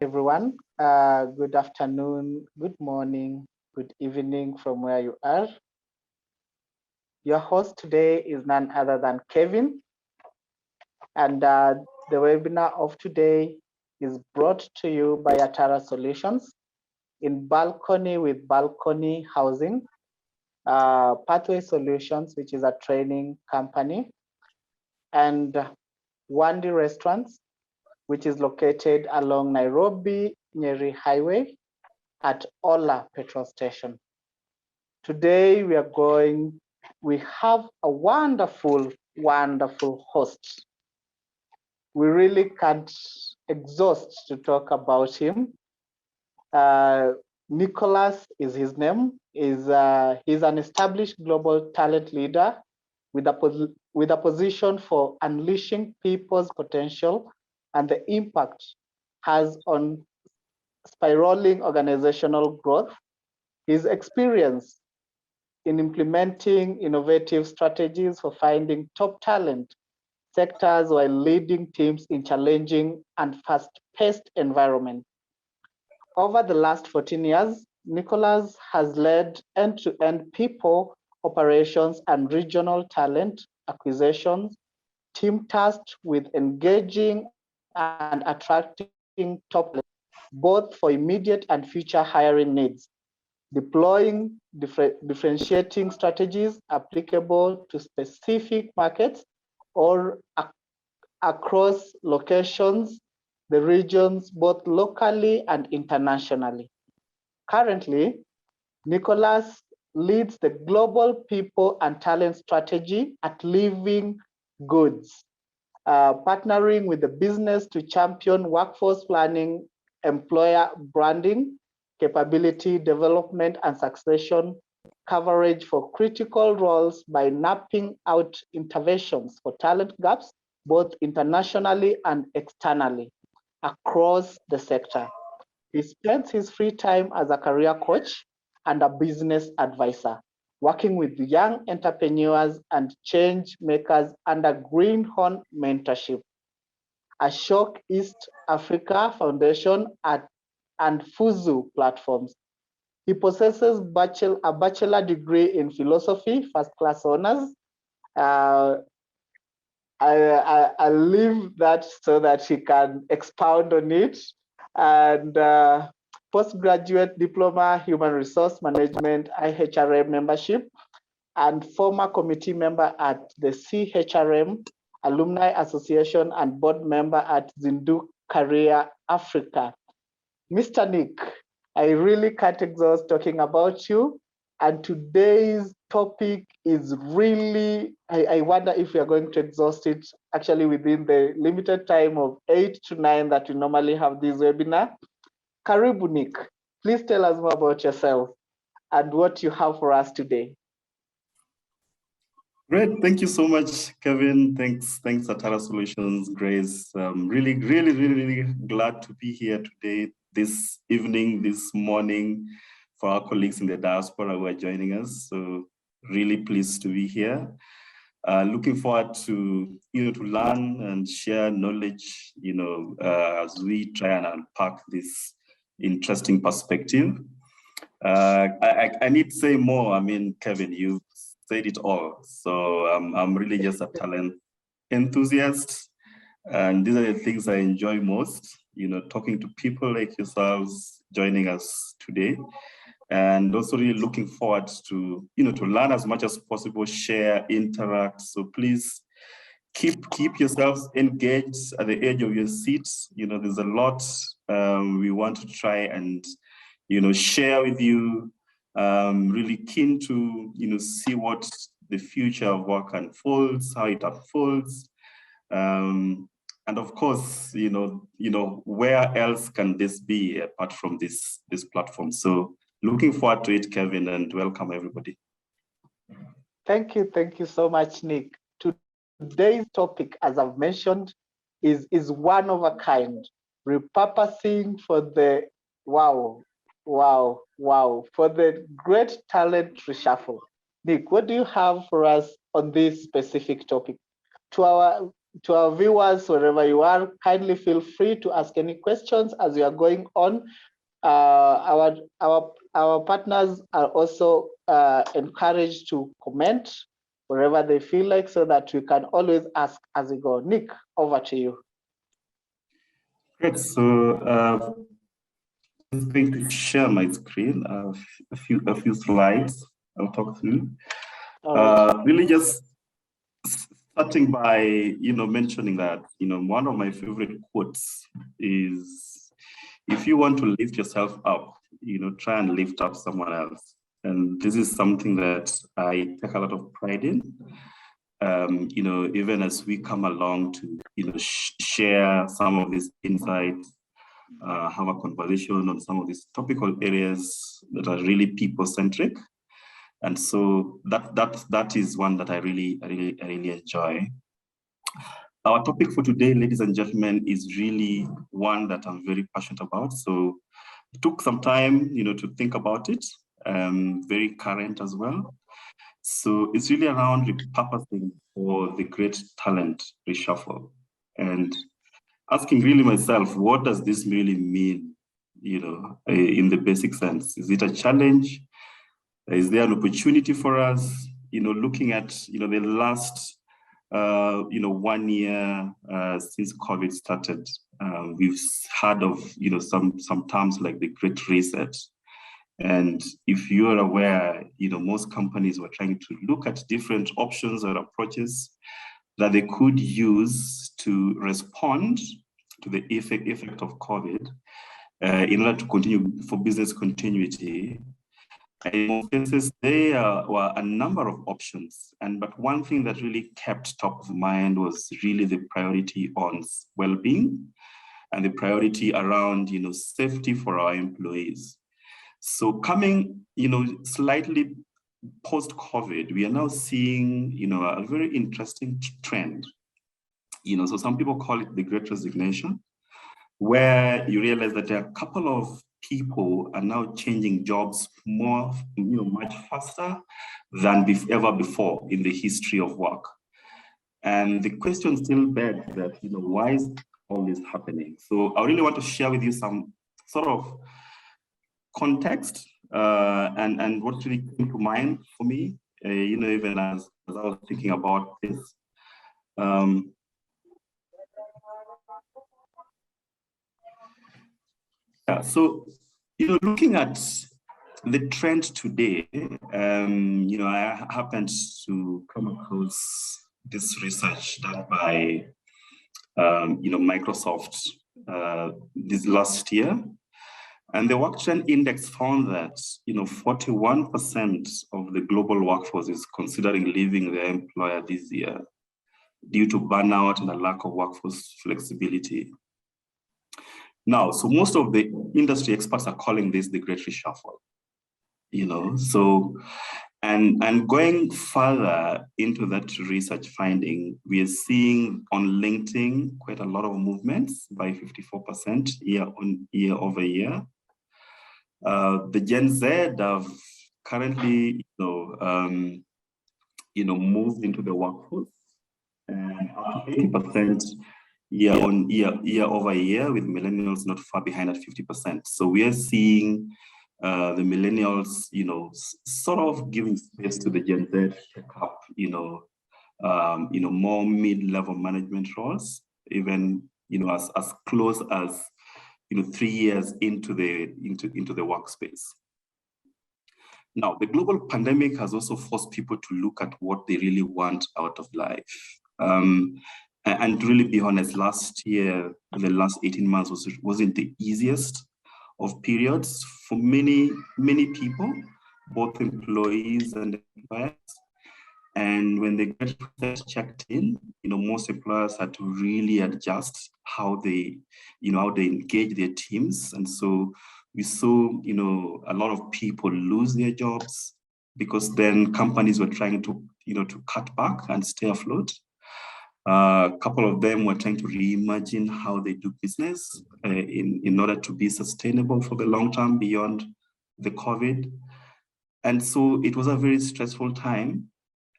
everyone. Good afternoon, good morning, good evening from where you are. Your host today is none other than Kevin, and the webinar of today is brought to you by Atara Solutions in Balcony with Balcony Housing, Pathway Solutions, which is a training company, and Wandi Restaurants, which is located along Nairobi Nyeri Highway at Ola petrol station. Today we have a wonderful host. We really can't exhaust to talk about him. Nicholas is his name. He's an established global talent leader with a position for unleashing people's potential and the impact has on spiraling organizational growth. His experience in implementing innovative strategies for finding top talent sectors while leading teams in challenging and fast-paced environments. Over the last 14 years, Nicholas has led end-to-end people, operations, and regional talent acquisitions, team tasked with engaging and attracting top talent, both for immediate and future hiring needs, deploying differentiating strategies applicable to specific markets or across locations, the regions, both locally and internationally. Currently, Nicholas leads the global people and talent strategy at Living Goods, partnering with the business to champion workforce planning, employer branding, capability development, and succession coverage for critical roles by mapping out interventions for talent gaps, both internationally and externally across the sector. He spends his free time as a career coach and a business advisor, working with young entrepreneurs and change makers under Greenhorn Mentorship, Ashok East Africa Foundation and Fuzu platforms. He possesses a bachelor degree in philosophy, first-class honors. I leave that so that he can expound on it. And postgraduate diploma, human resource management, IHRM membership, and former committee member at the CHRM Alumni Association and board member at Zindu Career Africa. Mr. Nick, I really can't exhaust talking about you. And today's topic is really, I wonder if we are going to exhaust it actually within the limited time of 8 to 9 that we normally have this webinar. Karibu Nick, please tell us more about yourself and what you have for us today. Great, thank you so much, Kevin. Thanks, Atara Solutions, Grace. Really glad to be here today, this evening, this morning, for our colleagues in the diaspora who are joining us. So really pleased to be here. Looking forward to to learn and share knowledge, as we try and unpack this interesting perspective. I need to say more. I mean, Kevin, you said it all. So I'm really just a talent enthusiast, and these are the things I enjoy most. Talking to people like yourselves, joining us today, and also really looking forward to to learn as much as possible, share, interact. So please keep yourselves engaged at the edge of your seats. There's a lot we want to try and share with you. Really keen to see what the future of work unfolds, how it unfolds, and of course where else can this be apart from this platform. So looking forward to it, Kevin, and welcome everybody. Thank you so much, Nick. Today's topic, as I've mentioned, is one of a kind. Repurposing for the for the great talent reshuffle. Nick, what do you have for us on this specific topic? To our to our viewers, wherever you are, kindly feel free to ask any questions as we are going on. Our partners are also encouraged to comment wherever they feel like, so that we can always ask as we go. Nick, over to you. Great. So I'm going to share my screen. A few slides I'll talk through. Really just starting by mentioning that one of my favorite quotes is, if you want to lift yourself up, try and lift up someone else. And this is something that I take a lot of pride in. Even as we come along to share some of these insights, have a conversation on some of these topical areas that are really people-centric. And so that is one that I really enjoy. Our topic for today, ladies and gentlemen, is really one that I'm very passionate about. So it took some time, to think about it, very current as well. So it's really around repurposing for the great talent reshuffle, and asking really myself, what does this really mean, in the basic sense? Is it a challenge? Is there an opportunity for us? Looking at, the last, 1 year since COVID started, we've heard of, some terms like the Great Reset. And if you're aware, most companies were trying to look at different options or approaches that they could use to respond to the effect of COVID in order to continue for business continuity. In most cases, there were a number of options, but one thing that really kept top of mind was really the priority on well-being and the priority around, safety for our employees. So coming, slightly post-COVID, we are now seeing, a very interesting trend. So some people call it the Great Resignation, where you realize that there are a couple of people are now changing jobs more, much faster than ever before in the history of work. And the question still begs that, why is all this happening? So I really want to share with you some sort of context and what really came to mind for me, even as I was thinking about this. So, looking at the trend today, I happened to come across this research done by, Microsoft this last year. And the Work Trend Index found that, 41% of the global workforce is considering leaving their employer this year due to burnout and a lack of workforce flexibility. Now, so most of the industry experts are calling this the Great Reshuffle, so, and going further into that research finding, we are seeing on LinkedIn quite a lot of movements by 54% year over year. The Gen Z have currently, moved into the workforce, and up to 80% year over year, with millennials not far behind at 50%. So we are seeing the millennials, sort of giving space to the Gen Z to take up, more mid-level management roles, even, as close as 3 years into the workspace. Now, the global pandemic has also forced people to look at what they really want out of life. And to really be honest, last year, the last 18 months wasn't the easiest of periods for many people, both employees and employers. And when the Great Reset checked in, most employers had to really adjust how they engage their teams. And so we saw, a lot of people lose their jobs because then companies were trying to, to cut back and stay afloat. A couple of them were trying to reimagine how they do business in order to be sustainable for the long term beyond the COVID. And so it was a very stressful time.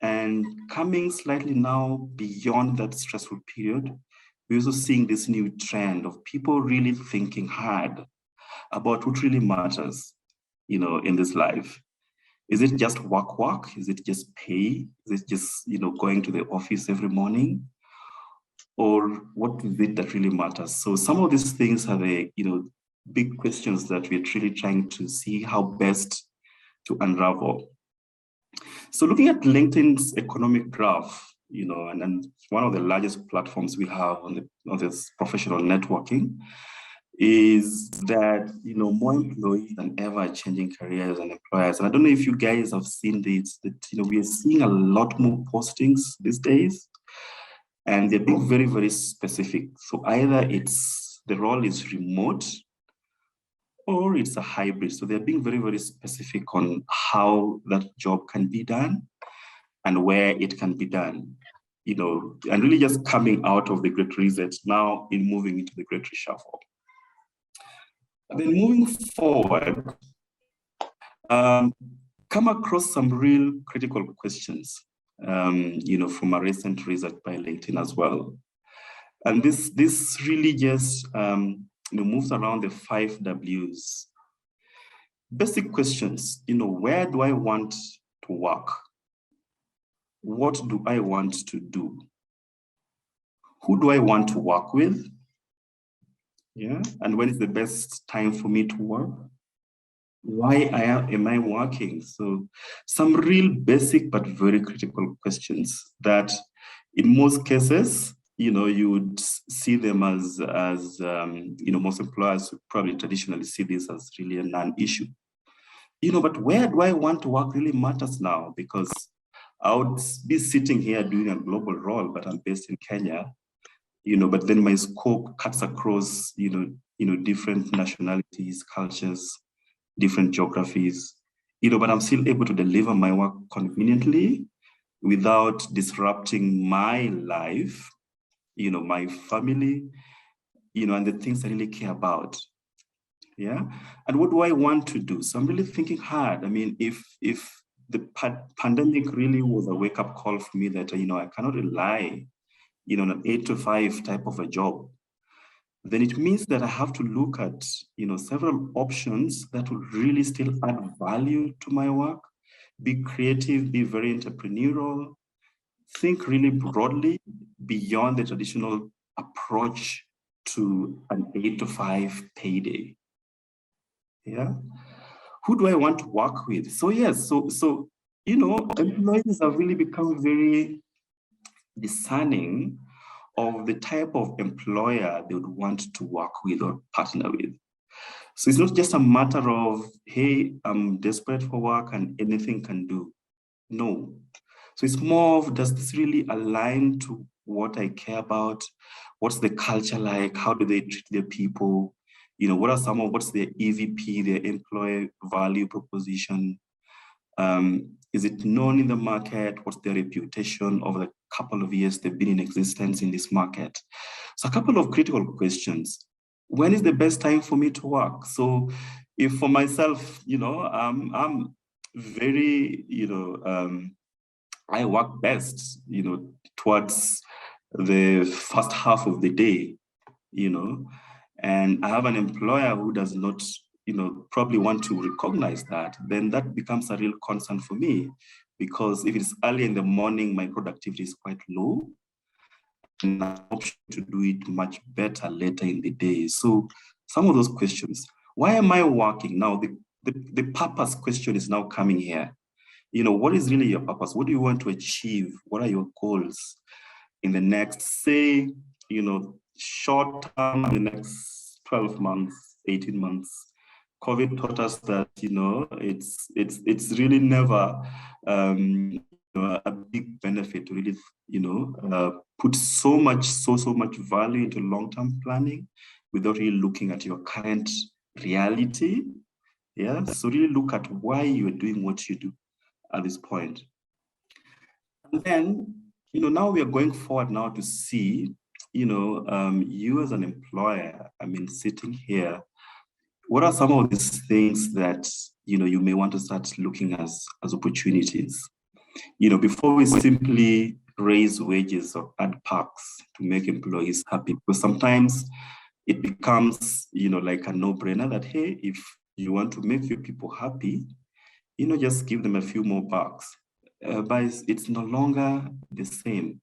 And coming slightly now beyond that stressful period, we're also seeing this new trend of people really thinking hard about what really matters, in this life. Is it just work? Is it just pay? Is it just, going to the office every morning? Or what is it that really matters? So some of these things are the, big questions that we're really trying to see how best to unravel. So looking at LinkedIn's economic graph, and one of the largest platforms we have on this professional networking, is that more employees than ever are changing careers and employers. And I don't know if you guys have seen this, that we are seeing a lot more postings these days, and they're being very, very specific. So either the role is remote or it's a hybrid. So they're being very, very specific on how that job can be done and where it can be done, and really just coming out of the Great Reset now in moving into the Great Reshuffle. And then moving forward, come across some real critical questions, from a recent research by LinkedIn as well. And this really just moves around the 5 W's. Basic questions, where do I want to work? What do I want to do? Who do I want to work with? Yeah, and when is the best time for me to work? Why am I working? So some real basic but very critical questions that in most cases, you would see them as most employers would probably traditionally see this as really a non-issue. But where do I want to work really matters now, because I would be sitting here doing a global role, but I'm based in Kenya, but then my scope cuts across, different nationalities, cultures, different geographies, but I'm still able to deliver my work conveniently without disrupting my life, my family, and the things I really care about. Yeah. And what do I want to do? So I'm really thinking hard. I mean, if the pandemic really was a wake-up call for me that, I cannot rely, on an 8 to 5 type of a job, then it means that I have to look at, several options that will really still add value to my work, be creative, be very entrepreneurial, think really broadly beyond the traditional approach to an 8 to 5 payday. Yeah. Who do I want to work with? So yes, so employees have really become very discerning of the type of employer they would want to work with or partner with. So it's not just a matter of, hey, I'm desperate for work and anything can do. No. So it's more of, does this really align to what I care about? What's the culture like? How do they treat their people? What's their EVP, their employee value proposition? Is it known in the market? What's their reputation over the couple of years they've been in existence in this market? So a couple of critical questions. When is the best time for me to work? So if for myself, I'm very, I work best, towards the first half of the day, and I have an employer who does not, probably want to recognize that, then that becomes a real concern for me, because if it's early in the morning, my productivity is quite low, and I have option to do it much better later in the day. So some of those questions, why am I working? Now, the purpose question is now coming here. What is really your purpose? What do you want to achieve? What are your goals in the next, say, short term, the next 12 months, 18 months? COVID taught us that, it's really never a big benefit to really, put so much value into long-term planning without really looking at your current reality. Yeah, so really look at why you're doing what you do at this point. And then, now we are going forward now to see, you as an employer, sitting here, what are some of these things that, you may want to start looking as opportunities? before we simply raise wages or add perks to make employees happy, because sometimes it becomes, like a no-brainer that, hey, if you want to make your people happy, just give them a few more bucks. But it's no longer the same,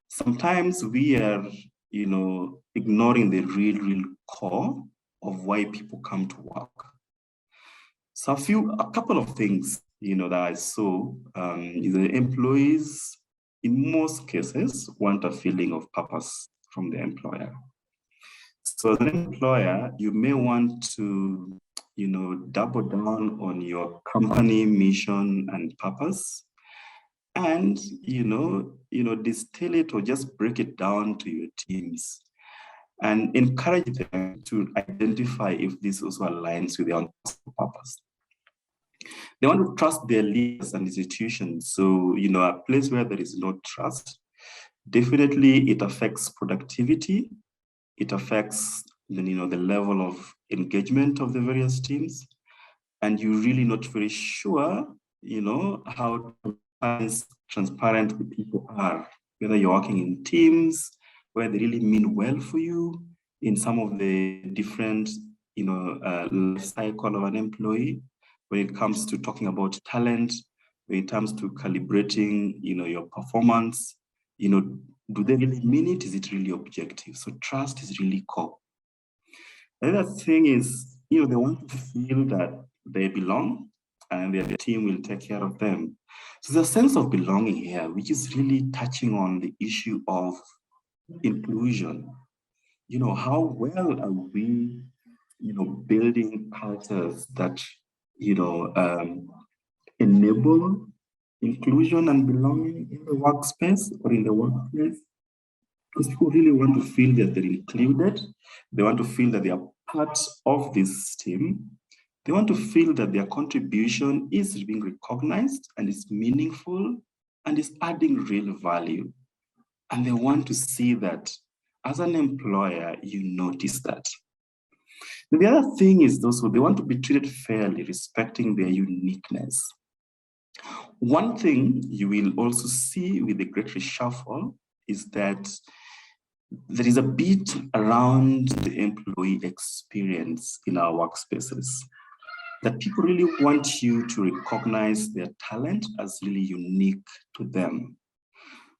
Sometimes we are, ignoring the real core of why people come to work. So a couple of things, that I saw is the employees, in most cases, want a feeling of purpose from the employer. So as an employer, you may want to, double down on your company mission and purpose, and, distill it or just break it down to your teams and encourage them to identify if this also aligns with their own purpose. They want to trust their leaders and institutions. So, a place where there is no trust, definitely it affects productivity. It affects the level of engagement of the various teams. And you're really not very sure, how transparent the people are, whether you're working in teams, where they really mean well for you in some of the different, life cycle of an employee, when it comes to talking about talent, when it comes to calibrating, your performance, do they really mean it? Is it really objective? So trust is really core. The other thing is, they want to feel that they belong and their team will take care of them. So there's a sense of belonging here, which is really touching on the issue of inclusion. How well are we, building cultures that, enable inclusion and belonging in the workspace or in the workplace? Because people really want to feel that they're included. They want to feel that they are part of this team. They want to feel that their contribution is being recognized and is meaningful and is adding real value. And they want to see that as an employer, you notice that. And the other thing is also they want to be treated fairly, respecting their uniqueness. One thing you will also see with the Great Reshuffle is that there is a bit around the employee experience in our workspaces, that people really want you to recognize their talent as really unique to them.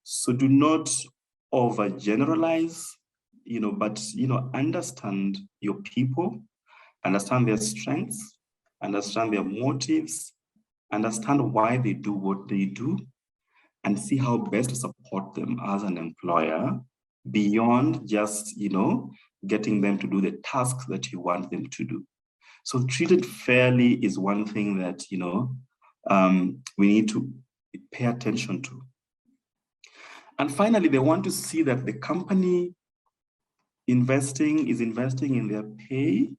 So do not overgeneralize, but, understand your people, understand their strengths, understand their motives, understand why they do what they do, and see how best to support them as an employer beyond just, getting them to do the tasks that you want them to do. So treated fairly is one thing that, we need to pay attention to. And finally, they want to see that the company is investing in their pay.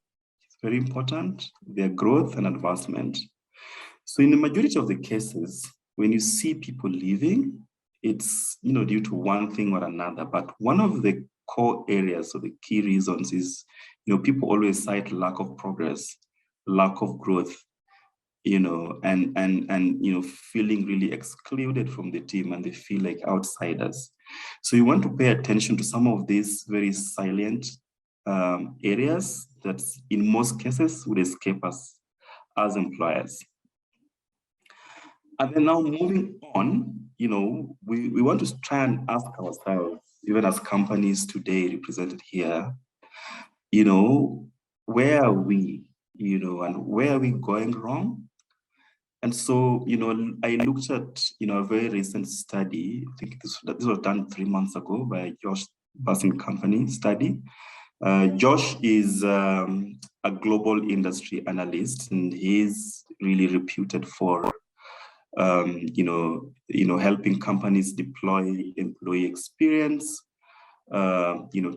It's very important, their growth and advancement. So in the majority of the cases, when you see people leaving, it's, due to one thing or another. But one of the core areas or the key reasons is, people always cite lack of progress, lack of growth, and feeling really excluded from the team, and they feel like outsiders. So you want to pay attention to some of these very silent areas that in most cases would escape us as employers. And then now moving on, we want to try and ask ourselves, even as companies today represented here, where are we, and where are we going wrong? And so, I looked at, a very recent study. I think this was done 3 months ago by Josh Basin Company study. Josh is a global industry analyst, and he's really reputed for, helping companies deploy employee experience,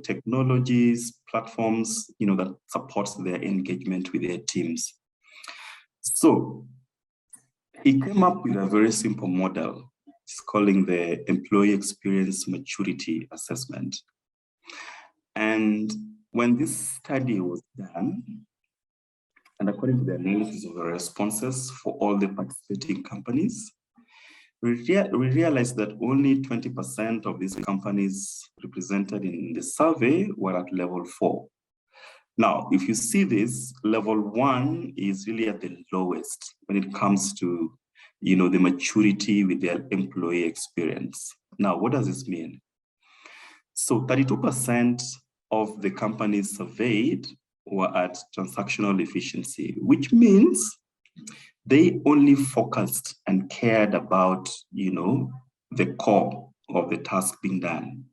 technologies, platforms, that supports their engagement with their teams. So he came up with a very simple model. It's calling the Employee Experience Maturity Assessment. And when this study was done, and according to the analysis of the responses for all the participating companies, we realized that only 20% of these companies represented in the survey were at level 4. Now, if you see this, level 1 is really at the lowest when it comes to, the maturity with their employee experience. Now, what does this mean? So 32% of the companies surveyed were at transactional efficiency, which means they only focused and cared about, the core of the task being done.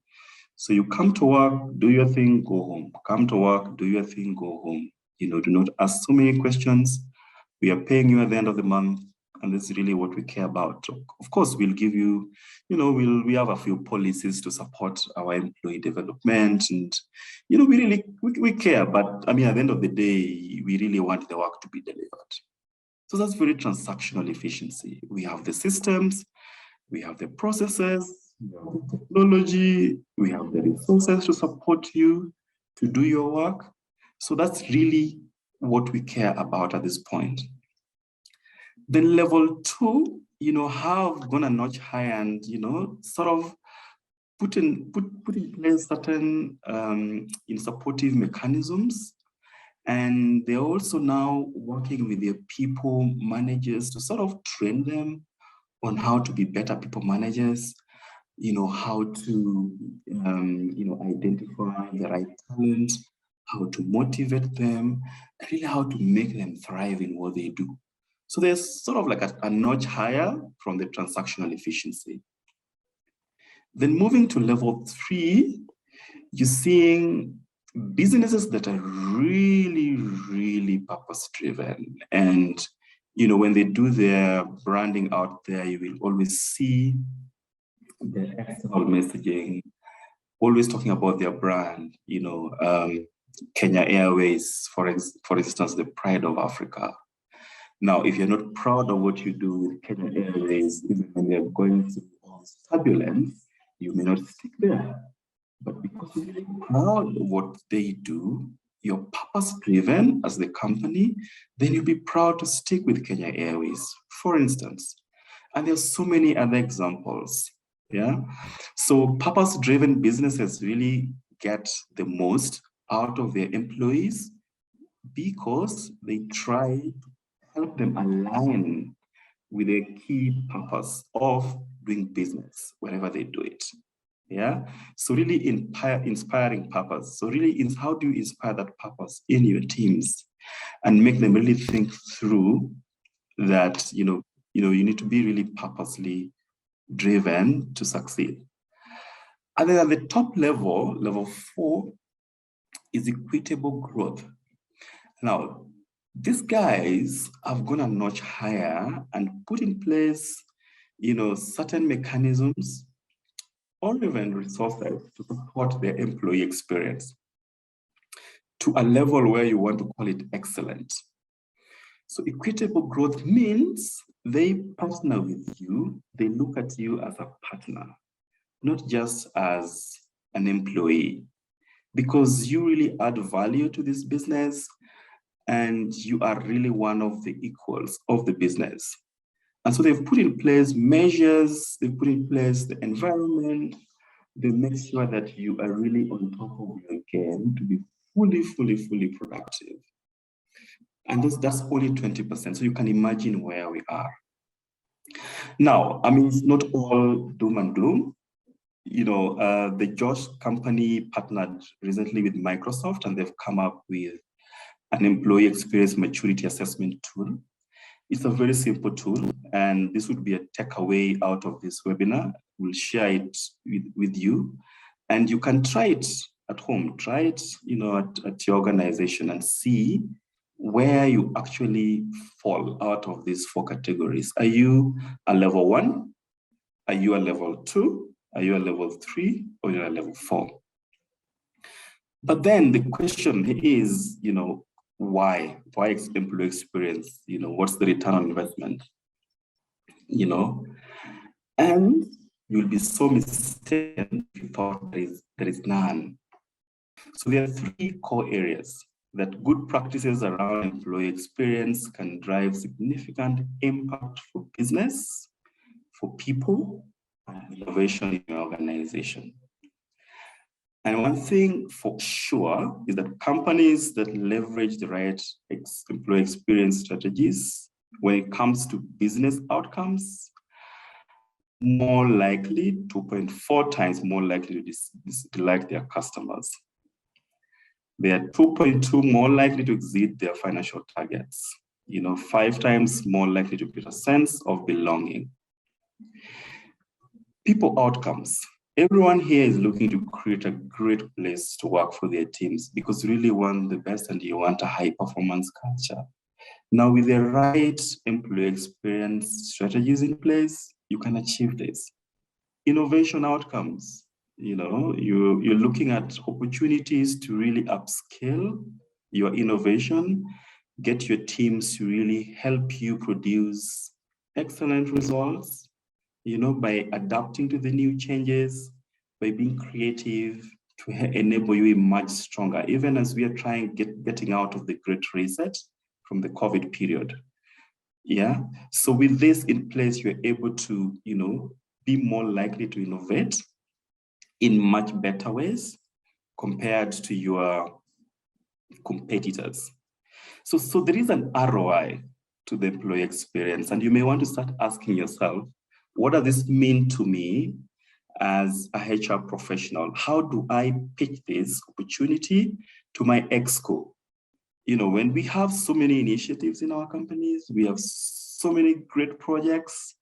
So you come to work, do your thing, go home. Come to work, do your thing, go home. Do not ask so many questions. We are paying you at the end of the month, and this is really what we care about. Of course, we'll give you, we have a few policies to support our employee development, and we care. But I mean, at the end of the day, we really want the work to be delivered. So that's very transactional efficiency. We have the systems, we have the processes, we have the technology, we have the resources to support you to do your work. So that's really what we care about at this point. Then level 2, have gone a notch higher and, sort of put in place certain supportive mechanisms. And they're also now working with their people managers to sort of train them on how to be better people managers, how to, identify the right talent, how to motivate them, and really how to make them thrive in what they do. So there's sort of like a notch higher from the transactional efficiency. Then moving to level 3, you're seeing businesses that are really, really purpose-driven. And, when they do their branding out there, you will always see the external messaging, always talking about their brand, Kenya Airways, for instance, the pride of Africa. Now, if you're not proud of what you do with Kenya Airways, even when they're going through turbulence, you may not stick there. But because you're really proud of what they do, you're purpose-driven as the company, then you'll be proud to stick with Kenya Airways, for instance. And there's so many other examples, yeah? So purpose-driven businesses really get the most out of their employees because they try to help them align with a key purpose of doing business wherever they do it. Yeah, so really inspiring purpose. So really, how do you inspire that purpose in your teams and make them really think through that, you need to be really purposely driven to succeed. And then at the top level, level 4, is equitable growth. Now, these guys have gone a notch higher and put in place, certain mechanisms or even resources to support their employee experience to a level where you want to call it excellent. So equitable growth means they partner with you, they look at you as a partner, not just as an employee, because you really add value to this business and you are really one of the equals of the business. And so they've put in place measures, they've put in place the environment, they make sure that you are really on top of your game to be fully productive. And that's only 20%, so you can imagine where we are. Now, I mean, it's not all doom and gloom. The Josh company partnered recently with Microsoft and they've come up with an employee experience maturity assessment tool. It's a very simple tool, and this would be a takeaway out of this webinar. We'll share it with you, and you can try it at home. Try it, at your organization and see where you actually fall out of these 4 categories. Are you a level 1? Are you a level 2? Are you a level 3? Or you're a level 4? But then the question is, why employee experience? What's the return on investment? And you'll be so mistaken if you thought there is none. So there are 3 core areas that good practices around employee experience can drive significant impact for business, for people and innovation in your organization. And one thing for sure is that companies that leverage the right employee experience strategies when it comes to business outcomes, more likely, 2.4 times more likely to delight their customers. They are 2.2 more likely to exceed their financial targets. 5 times more likely to get a sense of belonging. People outcomes. Everyone here is looking to create a great place to work for their teams because you really want the best and you want a high performance culture. Now, with the right employee experience strategies in place, you can achieve this. Innovation outcomes. You're looking at opportunities to really upscale your innovation, get your teams to really help you produce excellent results, by adapting to the new changes, by being creative to enable you emerge stronger, even as we are getting out of the Great Reset from the COVID period. Yeah. So with this in place, you're able to, be more likely to innovate in much better ways compared to your competitors. So there is an ROI to the employee experience, and you may want to start asking yourself, what does this mean to me as a HR professional? How do I pitch this opportunity to my exco? When we have so many initiatives in our companies, we have so many great projects,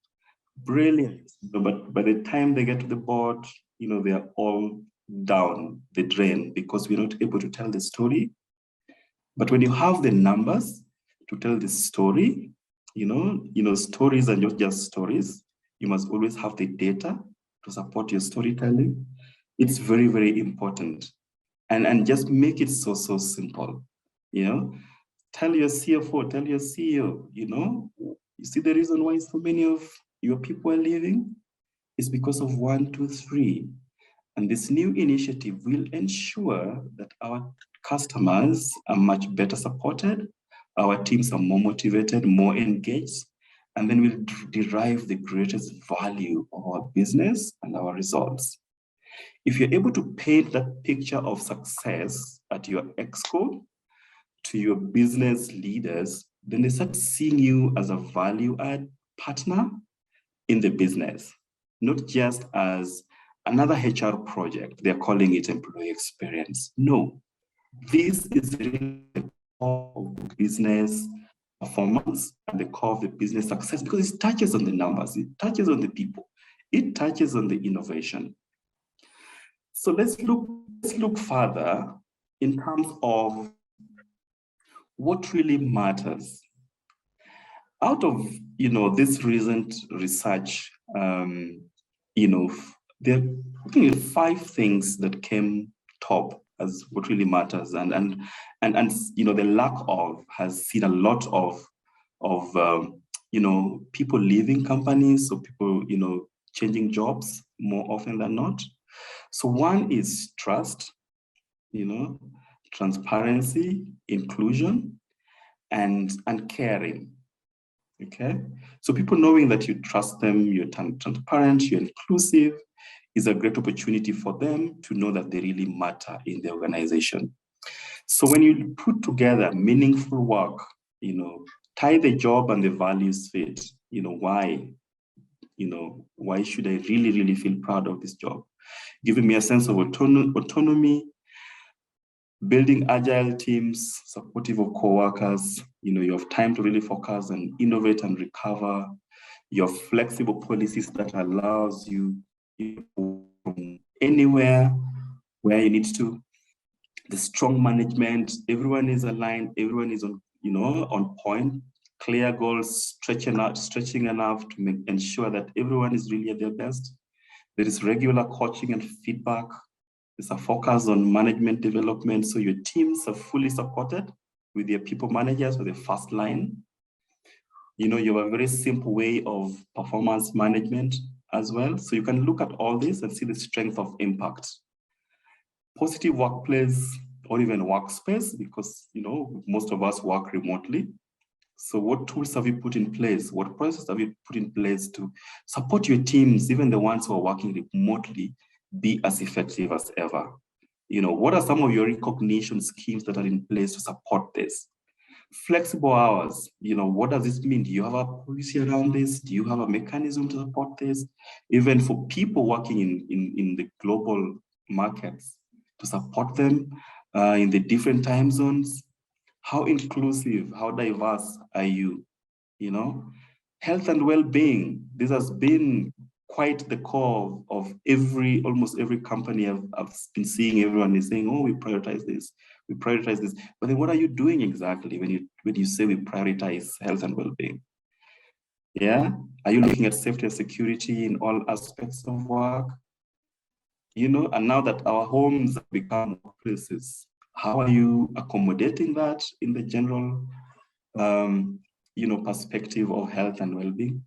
brilliant. But by the time they get to the board, they are all down the drain because we're not able to tell the story. But when you have the numbers to tell the story, stories are not just stories. You must always have the data to support your storytelling. It's very, very important. And just make it so simple. Tell your CFO, tell your CEO, you see the reason why so many of your people are leaving is because of 1, 2, 3. And this new initiative will ensure that our customers are much better supported, our teams are more motivated, more engaged, and then we'll derive the greatest value of our business and our results. If you're able to paint that picture of success at your exco to your business leaders, then they start seeing you as a value add partner in the business, not just as another HR project. They're calling it employee experience. No, this is really the core of business performance and the core of the business success because it touches on the numbers, it touches on the people, it touches on the innovation. So let's look further in terms of what really matters. Out of this recent research, there are 5 things that came top as what really matters, and the lack of has seen a lot of people leaving companies, so people changing jobs more often than not. So one is trust, transparency, inclusion, and caring. Okay, so people knowing that you trust them, you're transparent, you're inclusive, is a great opportunity for them to know that they really matter in the organization. So when you put together meaningful work, tie the job and the values fit, why should I really feel proud of this job? Giving me a sense of autonomy, building agile teams, supportive of co-workers, you have time to really focus and innovate and recover. You have flexible policies that allows you from anywhere where you need to. The strong management, everyone is aligned, everyone is on point, clear goals, stretching enough to ensure that everyone is really at their best. There is regular coaching and feedback. There's a focus on management development, so your teams are fully supported with your people managers with the first line. You have a very simple way of performance management as well. So you can look at all this and see the strength of impact. Positive workplace or even workspace, because most of us work remotely. So what tools have you put in place? What processes have you put in place to support your teams, even the ones who are working remotely, be as effective as ever? What are some of your recognition schemes that are in place to support this? Flexible hours, what does this mean? Do you have a policy around this? Do you have a mechanism to support this? Even for people working in the global markets, to support them in the different time zones? How inclusive, how diverse are you? Health and well-being. This has been quite the core of almost every company I've been seeing. Everyone is saying, oh, we prioritize this. But then what are you doing exactly when you say we prioritize health and well-being? Yeah? Are you looking at safety and security in all aspects of work? And now that our homes have become workplaces, how are you accommodating that in the general perspective of health and well-being?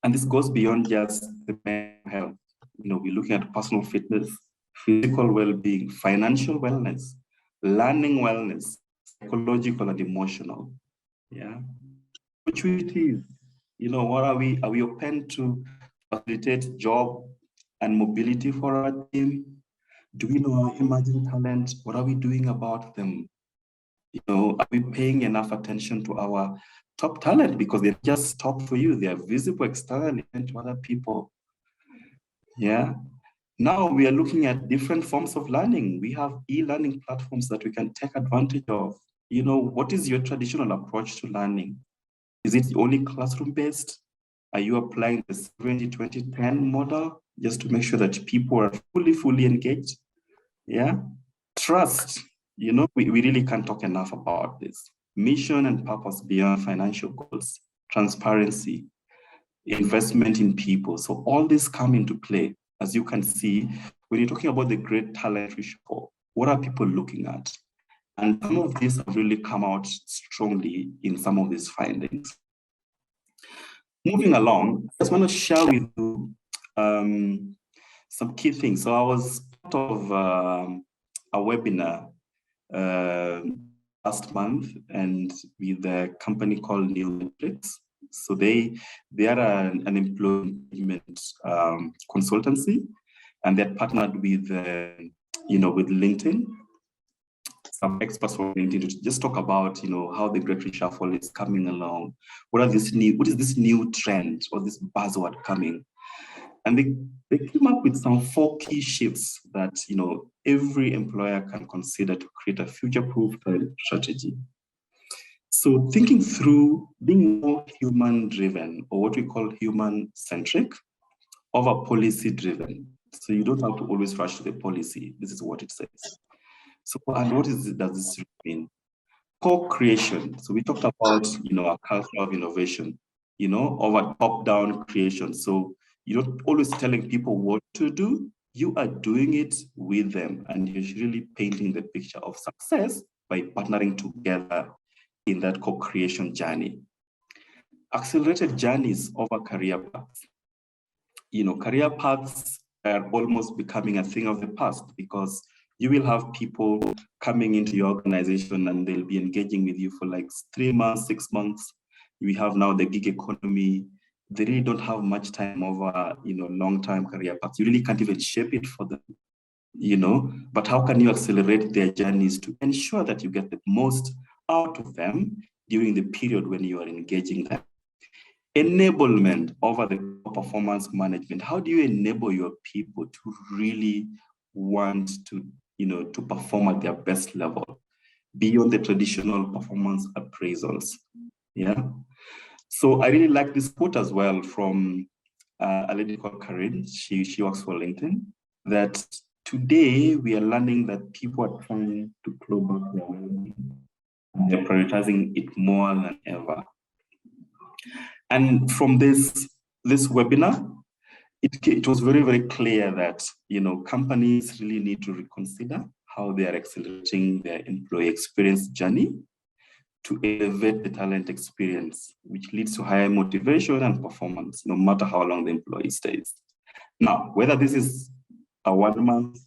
And this goes beyond just the mental health. We're looking at personal fitness, physical well-being, financial wellness, learning wellness, psychological and emotional. Yeah. Opportunities. What are we open to facilitate job and mobility for our team? Do we know our emerging talent? What are we doing about them? Are we paying enough attention to our top talent? Because they're just top for you. They are visible externally and to other people. Yeah. Now we are looking at different forms of learning. We have e-learning platforms that we can take advantage of. What is your traditional approach to learning? Is it only classroom-based? Are you applying the 70-20-10 model just to make sure that people are fully engaged? Yeah. Trust. We really can't talk enough about this. Mission and purpose beyond financial goals, transparency, investment in people. So all this come into play. As you can see, when you're talking about the great talent reshuffle, what are people looking at? And some of these have really come out strongly in some of these findings. Moving along, I just want to share with you some key things. So I was part of a webinar last month, and with a company called New Metrics. So they are an employee engagement consultancy, and they're partnered with with LinkedIn. Some experts from LinkedIn to just talk about how the Great Reshuffle is coming along. What is this new trend or this buzzword coming? And they came up with some 4 key shifts that every employer can consider to create a future-proof strategy. So thinking through being more human-driven, or what we call human-centric, over policy-driven. So you don't have to always rush to the policy. This is what it says. So, and what does this mean? Co-creation. So we talked about a culture of innovation, over top-down creation. So you're not always telling people what to do, you are doing it with them, and you're really painting the picture of success by partnering together in that co-creation journey. Accelerated journeys over career paths. Career paths are almost becoming a thing of the past, because you will have people coming into your organization and they'll be engaging with you for like 3 months, 6 months. We have now the gig economy. They really don't have much time over, long-term career paths. You really can't even shape it for them, but how can you accelerate their journeys to ensure that you get the most out of them during the period when you are engaging them? Enablement over the performance management. How do you enable your people to really want to, to perform at their best level beyond the traditional performance appraisals? Yeah. So I really like this quote as well from a lady called Karen. She works for LinkedIn, that today we are learning that people are trying to claw back their well-being. They're prioritizing it more than ever. And from this webinar, it was very, very clear that companies really need to reconsider how they are accelerating their employee experience journey to elevate the talent experience, which leads to higher motivation and performance, no matter how long the employee stays. Now, whether this is a 1 month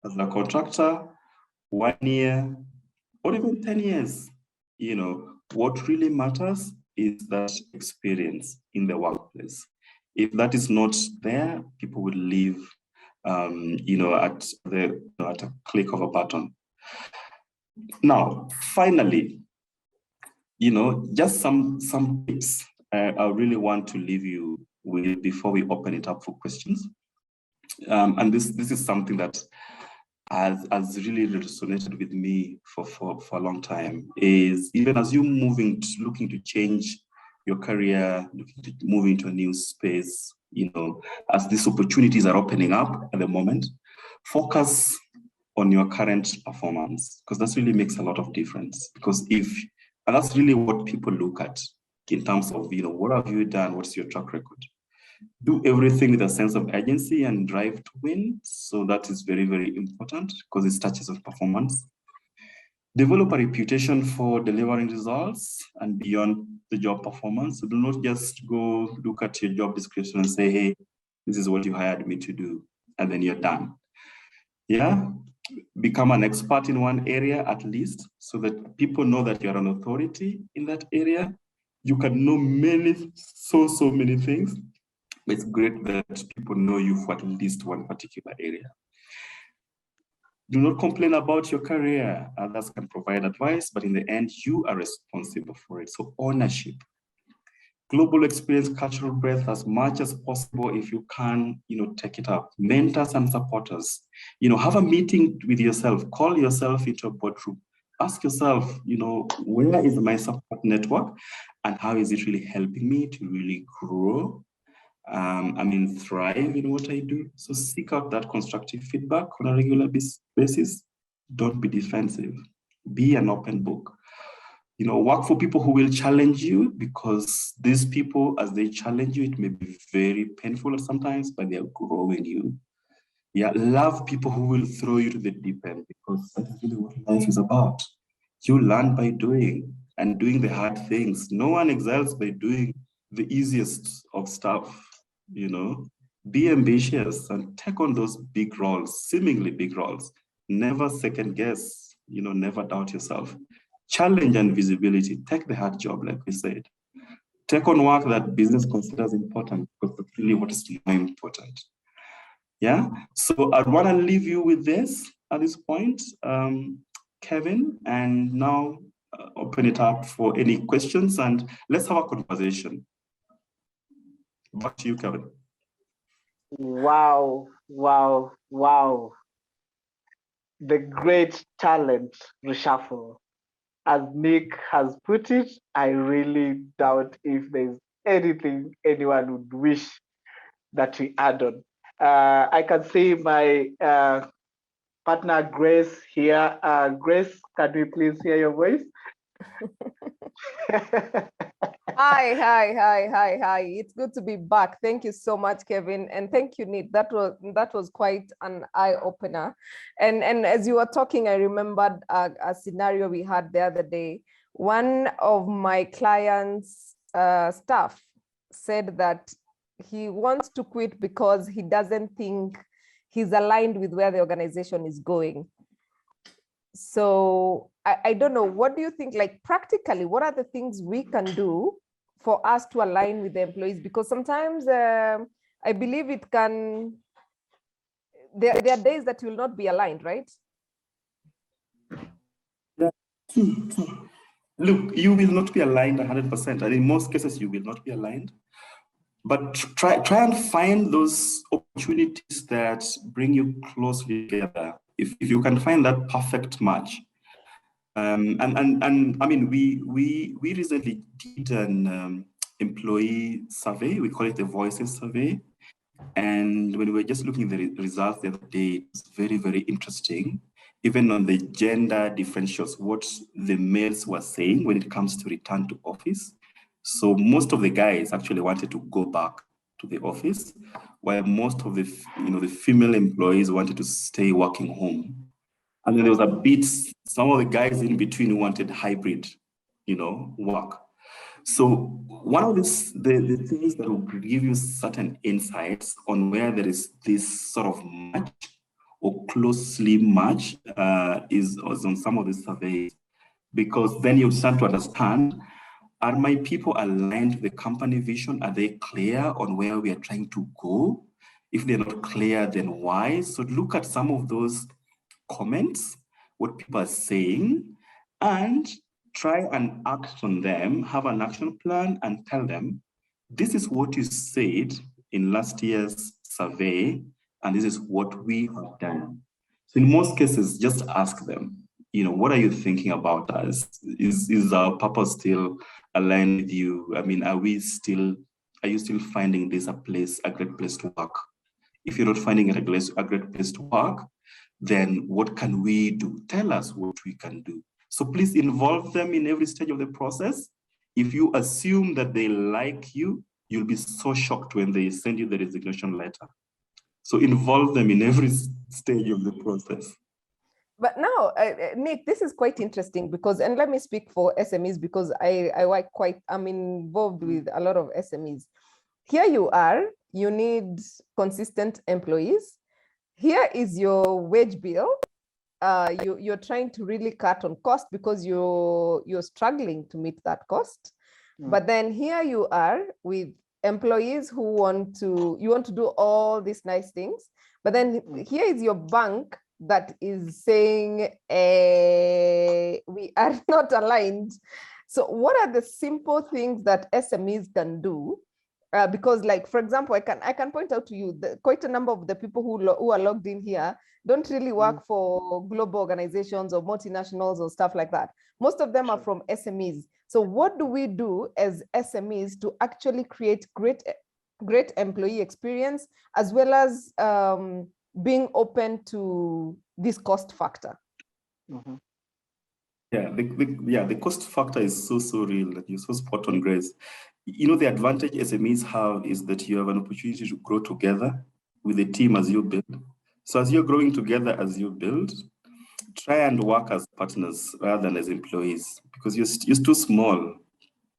as a contractor, 1 year, or even 10 years, What really matters is that experience in the workplace. If that is not there, people will leave, at a click of a button. Now, finally, just some tips I really want to leave you with before we open it up for questions. And this is something that has really resonated with me for a long time, is even as you looking to change your career, looking to move into a new space, as these opportunities are opening up at the moment, focus on your current performance, because that really makes a lot of difference. Because and that's really what people look at in terms of, what have you done? What's your track record? Do everything with a sense of urgency and drive to win. So that is very, very important because it touches on performance. Develop a reputation for delivering results and beyond the job performance. So do not just go look at your job description and say, hey, this is what you hired me to do, and then you're done. Yeah, become an expert in one area at least, so that people know that you're an authority in that area. You can know so many things. It's great that people know you for at least one particular area. Do not complain about your career. Others can provide advice, but in the end, you are responsible for it. So ownership. Global experience, cultural breadth as much as possible. If you can, take it up. Mentors and supporters. Have a meeting with yourself. Call yourself into a boardroom. Ask yourself, where is my support network and how is it really helping me to really grow? Thrive in what I do. So seek out that constructive feedback on a regular basis. Don't be defensive. Be an open book. Work for people who will challenge you, because these people, as they challenge you, it may be very painful sometimes, but they're growing you. Yeah, love people who will throw you to the deep end, because that's really what life is about. You learn by doing, and doing the hard things. No one excels by doing the easiest of stuff. Be ambitious and take on those big roles, seemingly big roles. Never second guess, never doubt yourself. Challenge and visibility. Take the hard job, like we said. Take on work that business considers important, because that's really what is more important. Yeah. So I want to leave you with this at this point, Kevin, and now open it up for any questions and let's have a conversation. Back to you, Kevin. Wow. The great talent reshuffle. As Nick has put it, I really doubt if there's anything anyone would wish that we add on. I can see my partner Grace here. Grace, can we please hear your voice? Hi. It's good to be back. Thank you so much, Kevin. And thank you, Nate. That was quite an eye-opener. And as you were talking, I remembered a scenario we had the other day. One of my clients' staff said that he wants to quit because he doesn't think he's aligned with where the organization is going. So I don't know, what do you think, like practically, what are the things we can do for us to align with the employees? Because sometimes I believe it can, there are days that you will not be aligned, right? Look, you will not be aligned 100%. And in most cases, you will not be aligned. But try and find those opportunities that bring you closely together. If you can find that perfect match. And I mean, we recently did an employee survey. We call it the Voices survey. And when we were just looking at the results the other day, it's very, very interesting. Even on the gender differentials, what the males were saying when it comes to return to office. So most of the guys actually wanted to go back to the office, while most of the female employees wanted to stay working home. And then there was a bit, some of the guys in between wanted hybrid, work. So one of the things that will give you certain insights on where there is this sort of match or closely match is on some of the surveys. because then you start to understand, are my people aligned with the company vision? Are they clear on where we are trying to go? If they're not clear, then why? So look at some of those comments, what people are saying, and try and act on them, have an action plan and tell them, this is what you said in last year's survey, and this is what we have done. So in most cases, just ask them, what are you thinking about us? Is our purpose still aligned with you? I mean, are you still finding this a great place to work? If you're not finding it a great place to work, then what can we do? Tell us what we can do. So please involve them in every stage of the process. If you assume that they like you, you'll be so shocked when they send you the resignation letter. So involve them in every stage of the process. But now, Nick, this is quite interesting because, and let me speak for SMEs because I'm involved with a lot of SMEs. Here you are, you need consistent employees. Here is your wage bill. You're trying to really cut on cost because you're struggling to meet that cost. But then here you are with employees who want to do all these nice things. But then here is your bank that is saying we are not aligned. So what are the simple things that SMEs can do? Because, like, for example, I can point out to you that quite a number of the people who are logged in here don't really work for global organizations or multinationals or stuff like that. Most of them are from SMEs. So what do we do as SMEs to actually create great employee experience, as well as being open to this cost factor? The cost factor is so real that you're so spot on, Grace. The advantage SMEs have is that you have an opportunity to grow together with the team as you build. So as you're growing together as you build, try and work as partners rather than as employees, because you're too small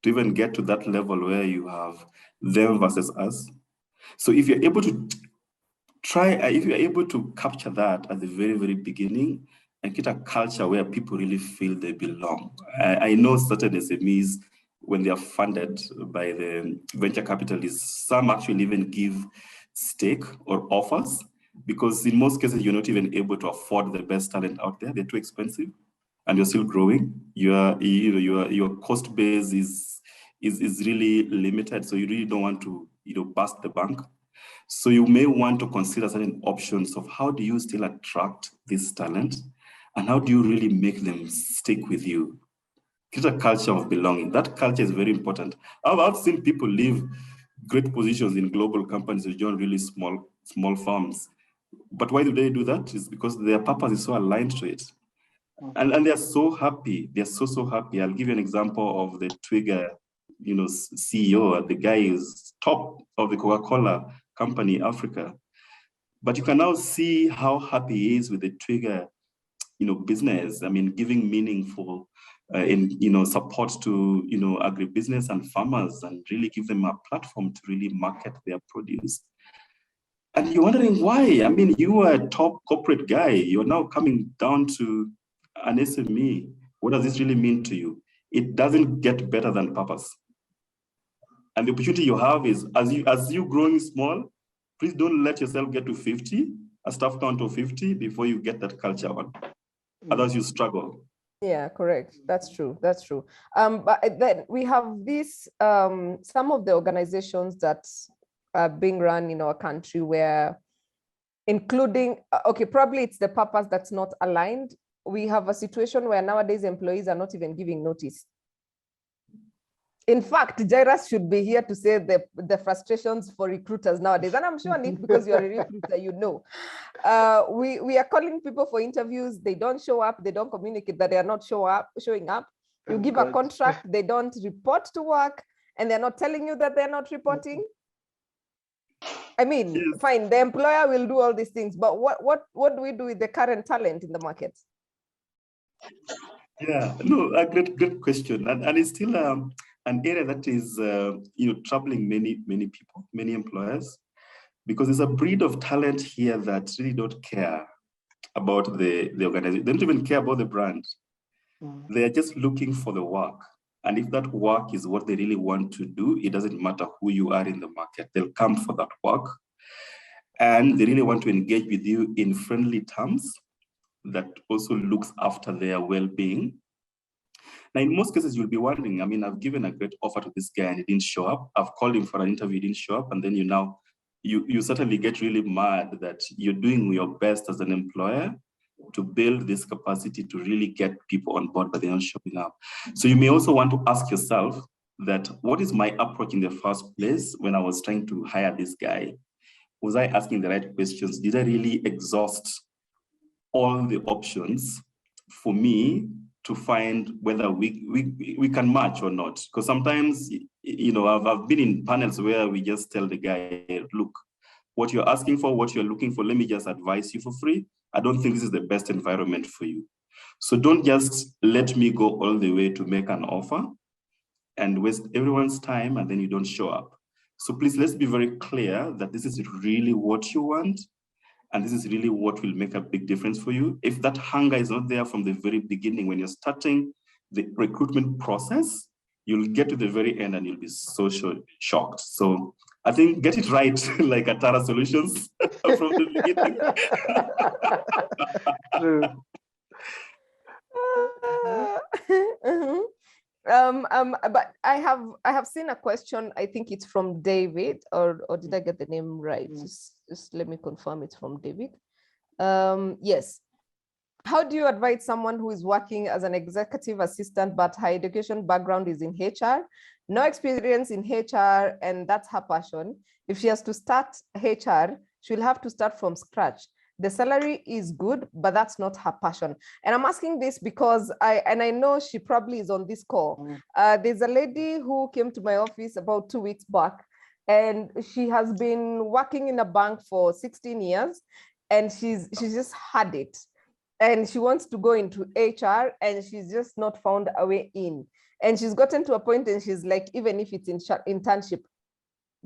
to even get to that level where you have them versus us. So if you're able to capture that at the very, very beginning and get a culture where people really feel they belong. I know certain SMEs, when they are funded by the venture capitalists, some actually even give stake or offers, because in most cases, you're not even able to afford the best talent out there. They're too expensive and you're still growing. Your cost base is really limited. So you really don't want to bust the bank. So you may want to consider certain options of how do you still attract this talent and how do you really make them stick with you? Create a culture of belonging. That culture is very important. I've seen people leave great positions in global companies or join really small firms. But why do they do that? It's because their purpose is so aligned to it. And they're so happy. They're so happy. I'll give you an example of the Twigger, CEO. The guy is top of the Coca-Cola company, Africa. But you can now see how happy he is with the Twigger, business. I mean, giving meaningful support to, agribusiness and farmers, and really give them a platform to really market their produce. And you're wondering why? I mean, you are a top corporate guy. You're now coming down to an SME. What does this really mean to you? It doesn't get better than purpose. And the opportunity you have is, as you growing small, please don't let yourself get to 50, a staff count of 50 before you get that culture on. Otherwise you struggle. Yeah, correct. That's true. That's true. But then we have this, some of the organizations that are being run in our country where, including, probably it's the purpose that's not aligned. We have a situation where nowadays employees are not even giving notice. In fact, Jairus should be here to say the frustrations for recruiters nowadays. And I'm sure, Nick, because you're a recruiter, we are calling people for interviews. They don't show up. They don't communicate that they are not showing up. You give a contract, they don't report to work, and they're not telling you that they're not reporting. I mean, yes. Fine, the employer will do all these things, but what do we do with the current talent in the market? Yeah, no, a great question. And it's still an area that is troubling many people, many employers, because there's a breed of talent here that really don't care about the organization. They don't even care about the brand. They are just looking for the work. And if that work is what they really want to do, it doesn't matter who you are in the market, they'll come for that work. And they really want to engage with you in friendly terms that also looks after their well-being. Now, in most cases, you'll be wondering, I mean, I've given a great offer to this guy and he didn't show up. I've called him for an interview, he didn't show up. And then you certainly get really mad that you're doing your best as an employer to build this capacity to really get people on board, but they're not showing up. So you may also want to ask yourself that, what is my approach in the first place when I was trying to hire this guy? Was I asking the right questions? Did I really exhaust all the options for me to find whether we can match or not? Because sometimes, I've been in panels where we just tell the guy, look, what you're asking for, what you're looking for, let me just advise you for free. I don't think this is the best environment for you. So don't just let me go all the way to make an offer and waste everyone's time and then you don't show up. So please, let's be very clear that this is really what you want. And this is really what will make a big difference for you. If that hunger is not there from the very beginning, when you're starting the recruitment process, you'll get to the very end and you'll be so shocked. So I think get it right, like Atara Solutions from the beginning. True. But I have seen a question. I think it's from David, or did I get the name right? Just let me confirm it's from David. Yes. How do you advise someone who is working as an executive assistant, but her education background is in HR, no experience in HR, and that's her passion? If she has to start HR, she'll have to start from scratch. The salary is good, but that's not her passion. And I'm asking this because I know she probably is on this call. There's a lady who came to my office about 2 weeks back, and she has been working in a bank for 16 years, and she's just had it. And she wants to go into HR, and she's just not found a way in. And she's gotten to a point, and she's like, even if it's in internship,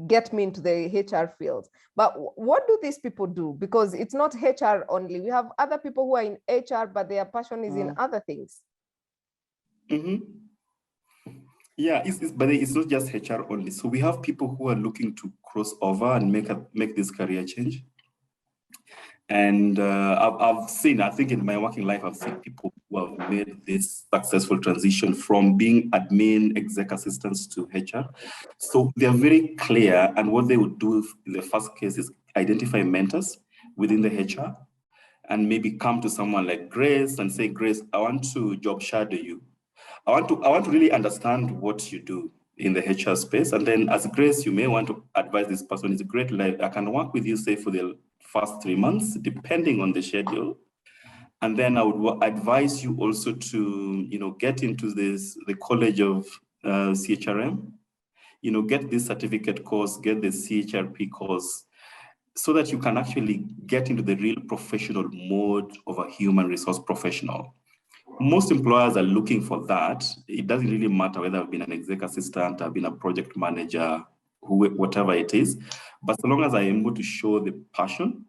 get me into the HR field. But what do these people do? Because it's not HR only. We have other people who are in HR, but their passion is in other things. Yeah, but it's not just HR only. So we have people who are looking to cross over and make this career change. And I've seen, I think in my working life, I've seen people who have made this successful transition from being admin, exec assistants to HR. So they're very clear, and what they would do in the first case is identify mentors within the HR and maybe come to someone like Grace and say, Grace, I want to job shadow you. I want to really understand what you do in the HR space. And then as Grace, you may want to advise this person, it's a great life. I can work with you, say, for the first 3 months, depending on the schedule. And then I would advise you also to, get into the College of CHRM, get this certificate course, get the CHRP course, so that you can actually get into the real professional mode of a human resource professional. Most employers are looking for that. It doesn't really matter whether I've been an exec assistant, I've been a project manager, whatever it is. But so long as I am able to show the passion,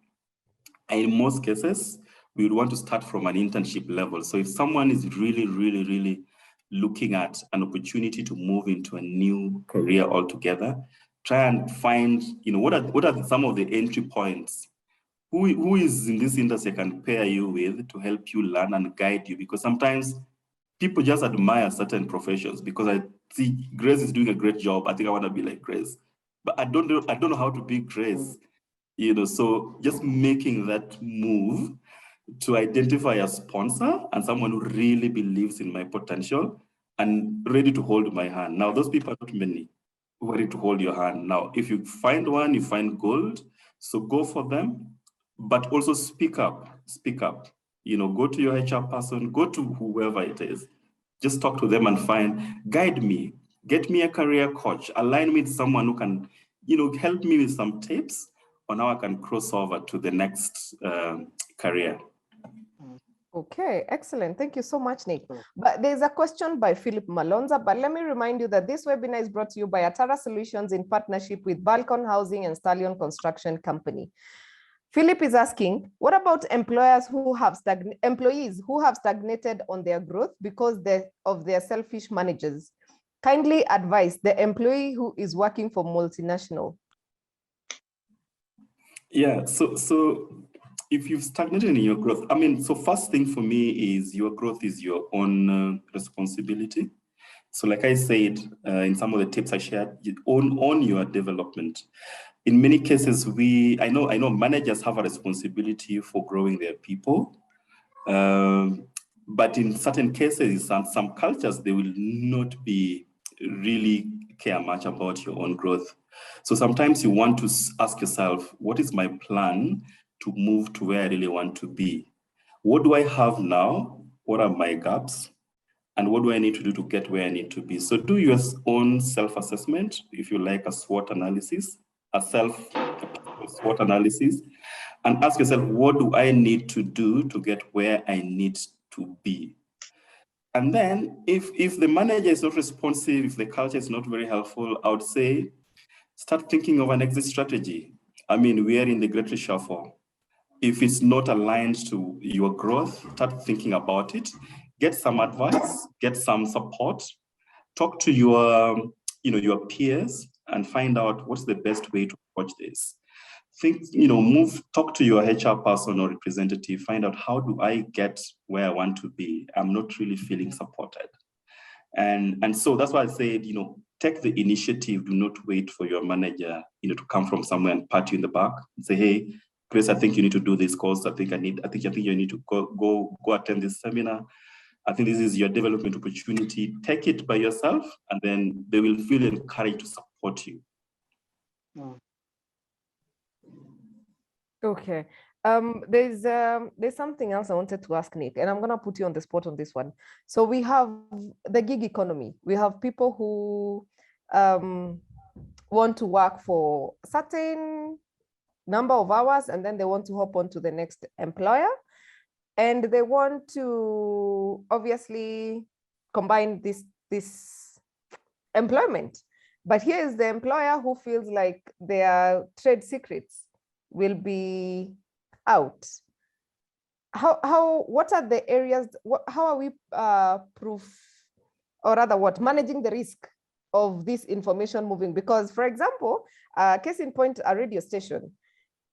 and in most cases, we would want to start from an internship level. So if someone is really, really, really looking at an opportunity to move into a new career altogether, try and find, what are some of the entry points? Who is in this industry can pair you with to help you learn and guide you? Because sometimes people just admire certain professions because I see Grace is doing a great job. I think I want to be like Grace, but I don't know how to be Grace. So just making that move to identify a sponsor and someone who really believes in my potential and ready to hold my hand. Now, those people are not many who are ready to hold your hand. Now, if you find one, you find gold. So go for them, but also speak up. Go to your HR person, go to whoever it is. Just talk to them and guide me, get me a career coach, align me with someone who can, help me with some tips on how I can cross over to the next career. Okay, excellent. Thank you so much, Nick. But there's a question by Philip Malonza, but let me remind you that this webinar is brought to you by Atara Solutions in partnership with Balcon Housing and Stallion Construction Company. Philip is asking, what about employees who have stagnated on their growth because of their selfish managers? Kindly advise the employee who is working for multinational. Yeah, so if you've stagnated in your growth, I mean, so first thing for me is your growth is your own responsibility. So like I said, in some of the tips I shared, you own your development. In many cases, I know managers have a responsibility for growing their people. But in certain cases and some cultures, they will not be really care much about your own growth. So sometimes you want to ask yourself, what is my plan to move to where I really want to be? What do I have now? What are my gaps? And what do I need to do to get where I need to be? So do your own self-assessment, if you like a SWOT analysis, a SWOT analysis, and ask yourself, what do I need to do to get where I need to be? And then if the manager is not responsive, if the culture is not very helpful, I would say, start thinking of an exit strategy. I mean, we are in the great reshuffle. If it's not aligned to your growth, start thinking about it. Get some advice, get some support, talk to your peers and find out what's the best way to approach this. Talk to your HR person or representative, find out how do I get where I want to be? I'm not really feeling supported. And so that's why I said, take the initiative, do not wait for your manager, to come from somewhere and pat you in the back and say, hey, Grace, I think you need to do this course. I think you need to go attend this seminar. I think this is your development opportunity. Take it by yourself, and then they will feel encouraged to support you. Okay. There's something else I wanted to ask Nick, and I'm gonna put you on the spot on this one. So we have the gig economy. We have people who want to work for a certain number of hours, and then they want to hop on to the next employer, and they want to obviously combine this employment. But here is the employer who feels like their trade secrets will be out. What are the areas, how are we managing the risk of this information moving? Because, for example, case in point, a radio station,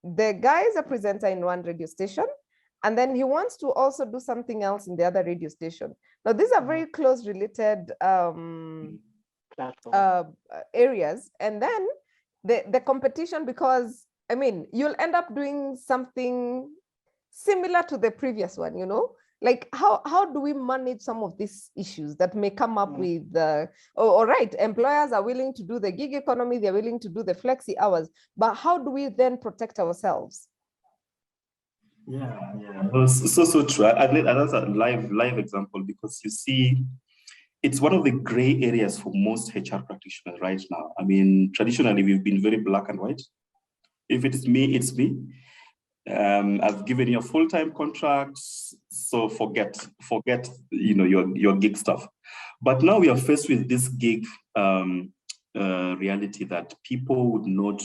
the guy is a presenter in one radio station, and then he wants to also do something else in the other radio station. Now, these are very close related areas, and then the competition, because I mean, you'll end up doing something similar to the previous one, like how do we manage some of these issues that may come up with all right, employers are willing to do the gig economy, they're willing to do the flexi hours, but how do we then protect ourselves? Yeah, so true. That's a live example, because you see, it's one of the gray areas for most HR practitioners right now. I mean, traditionally, we've been very black and white. If it's me, it's me. I've given you a full-time contract, so forget your gig stuff. But now we are faced with this gig reality that people would not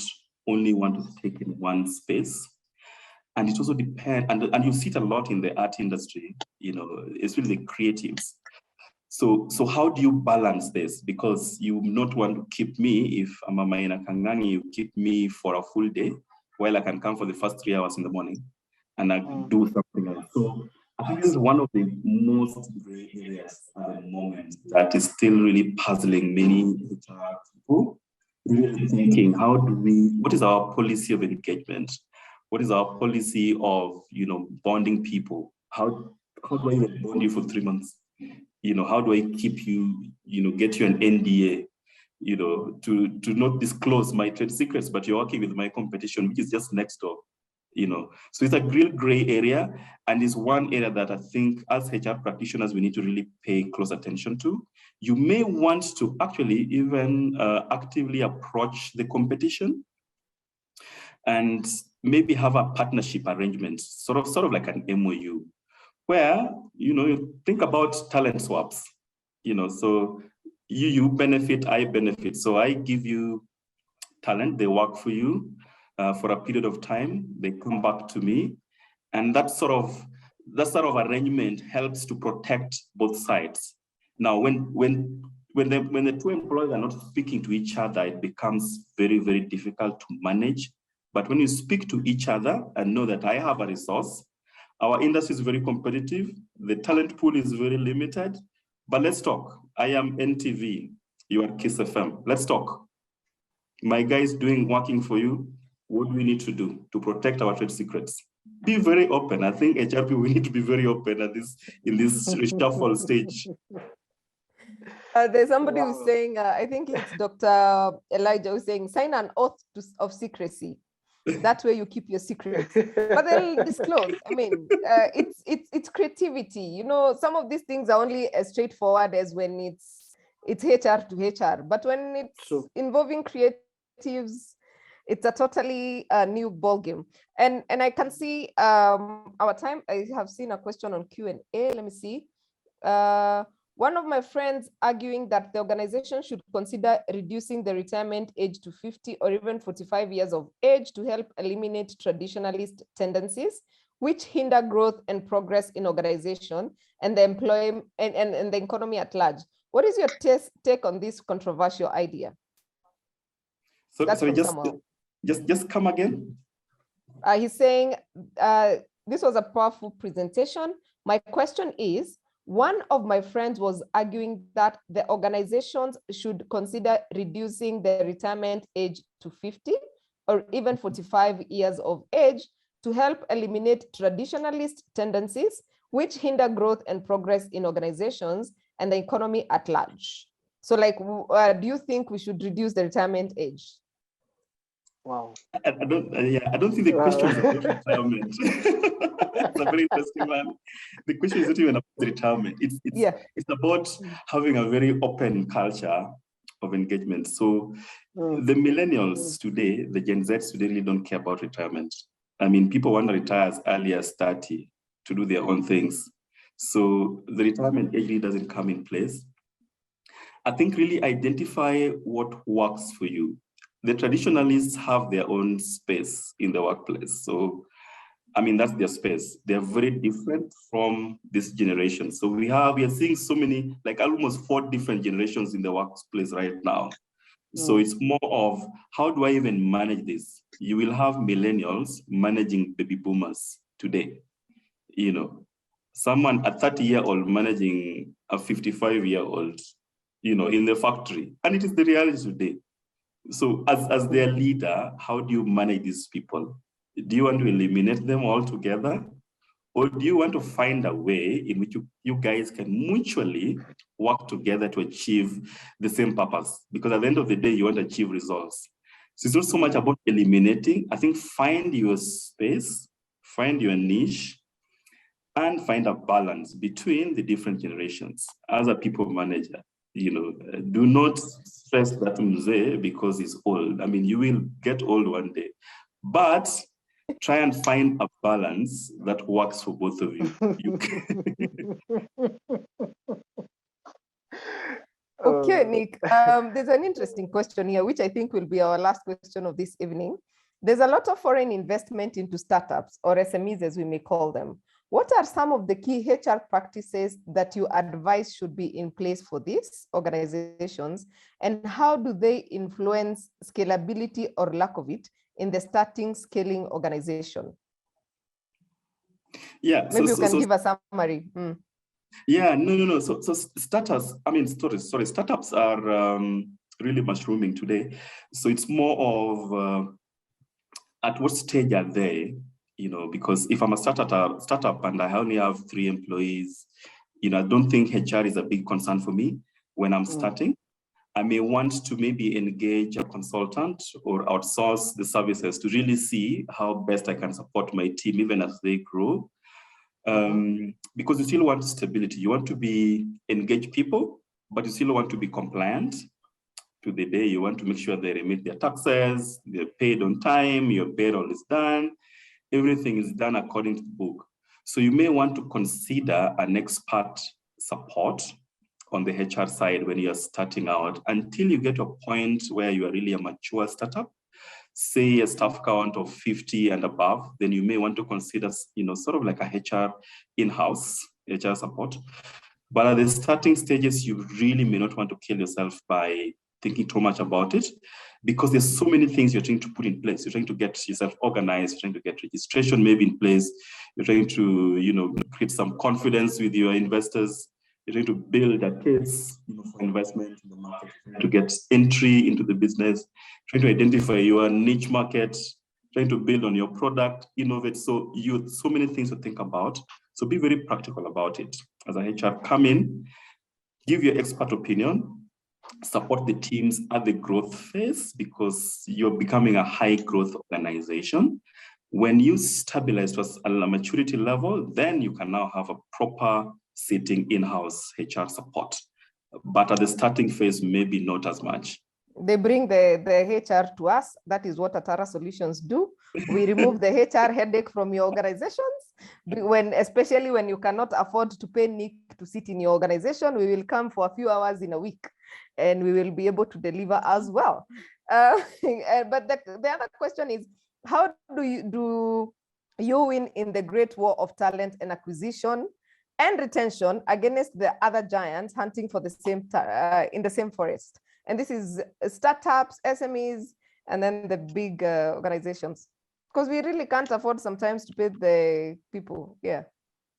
only want to take in one space. And it also depends, and you see it a lot in the art industry, especially the creatives. So how do you balance this? Because you not want to keep me, if I'm a Maina Kangani, you keep me for a full day, while I can come for the first 3 hours in the morning and I do something else. So I think this is one of the most gray areas at the moment that is still really puzzling many people, really thinking, what is our policy of engagement? What is our policy of, bonding people? How do I bond you for 3 months? How do I keep you, get you an NDA, to not disclose my trade secrets, but you're working with my competition, which is just next door, So it's a real gray area, and it's one area that I think as HR practitioners, we need to really pay close attention to. You may want to actually even actively approach the competition and maybe have a partnership arrangement, sort of like an MOU, where, you think about talent swaps, so you benefit, I benefit. So I give you talent, they work for you. for a period of time. They come back to me, and that sort of arrangement helps to protect both sides. Now, when the two employees are not speaking to each other, it becomes very, very difficult to manage. But when you speak to each other and know that I have a resource, our industry is very competitive, the talent pool is very limited, but let's talk. I am NTV, you are Kiss FM. Let's talk. My guy is working for you. What do we need to do to protect our trade secrets? Be very open. I think HRP, we need to be very open in this reshuffle stage. There's somebody who's saying, I think it's Dr. Elijah who's saying, sign an oath of secrecy. That way you keep your secrets, but they'll disclose. I mean, it's creativity. You know, some of these things are only as straightforward as when it's HR to HR, but when it's involving creatives, it's a totally new ballgame. And I can see our time. I have seen a question on Q&A. Let me see. One of my friends arguing that the organization should consider reducing the retirement age to 50 or even 45 years of age to help eliminate traditionalist tendencies, which hinder growth and progress in organization and the employment and the economy at large. What is your take on this controversial idea? So just come again. He's saying this was a powerful presentation. My question is, one of my friends was arguing that the organizations should consider reducing the retirement age to 50 or even 45 years of age to help eliminate traditionalist tendencies, which hinder growth and progress in organizations and the economy at large. So like, do you think we should reduce the retirement age? Wow. I don't think the question is about retirement. It's a very interesting one. The question is not even about retirement. It's about having a very open culture of engagement. So the millennials today, the Gen Zs today really don't care about retirement. I mean, people want to retire as early as 30 to do their own things. So the retirement age really doesn't come in place. I think really identify what works for you. The traditionalists have their own space in the workplace. So, I mean, that's their space. They're very different from this generation. So we are seeing so many, like almost 4 different generations in the workplace right now. So it's more of, how do I even manage this? You will have millennials managing baby boomers today. You know, someone, a 30-year-old managing a 55-year-old, you know, in the factory. And it is the reality today. So as their leader, how do you manage these people? Do you want to eliminate them altogether? Or do you want to find a way in which you guys can mutually work together to achieve the same purpose? Because at the end of the day, you want to achieve results. So it's not so much about eliminating. I think find your space, find your niche, and find a balance between the different generations. As a people manager, you know, do not stress that mzee because he's old. I mean, you will get old one day, but try and find a balance that works for both of you. Okay, Nick, there's an interesting question here, which I think will be our last question of this evening. There's a lot of foreign investment into startups, or SMEs as we may call them. What are some of the key HR practices that you advise should be in place for these organizations? And how do they influence scalability or lack of it in the scaling organization? Yeah. Maybe you can give a summary. Yeah, no. So startups, I mean, startups are really mushrooming today. So it's more of at what stage are they? You know, because if I'm a startup and I only have 3 employees, you know, I don't think HR is a big concern for me when I'm starting. I may want to maybe engage a consultant or outsource the services to really see how best I can support my team even as they grow. Because you still want stability. You want to be engaged people, but you still want to be compliant to the day. You want to make sure they remit their taxes, they're paid on time, your payroll is done. Everything is done according to the book. So you may want to consider an expert support on the HR side when you're starting out until you get to a point where you are really a mature startup. say a staff count of 50 and above, then you may want to consider, sort of like a HR in-house, HR support. But at the starting stages, you really may not want to kill yourself by thinking too much about it, because there's so many things you're trying to put in place. You're trying to get yourself organized, you're trying to get registration maybe in place, you're trying to, create some confidence with your investors, you're trying to build a case for investment in the market, to get entry into the business, trying to identify your niche market, trying to build on your product, innovate. So so many things to think about. So be very practical about it. As a HR, come in, give your expert opinion, support the teams at the growth phase, because you're becoming a high growth organization. When you stabilize to a maturity level, then you can now have a proper sitting in-house HR support. But at the starting phase, maybe not as much. They bring the HR to us. That is what Atara Solutions do. We remove the HR headache from your organizations. Especially when you cannot afford to pay Nick to sit in your organization, we will come for a few hours in a week, and we will be able to deliver as well. But the other question is, how do you win in the great war of talent and acquisition and retention against the other giants hunting for the same in the same forest? And this is startups, SMEs, and then the big organizations, because we really can't afford sometimes to pay the people. Yeah.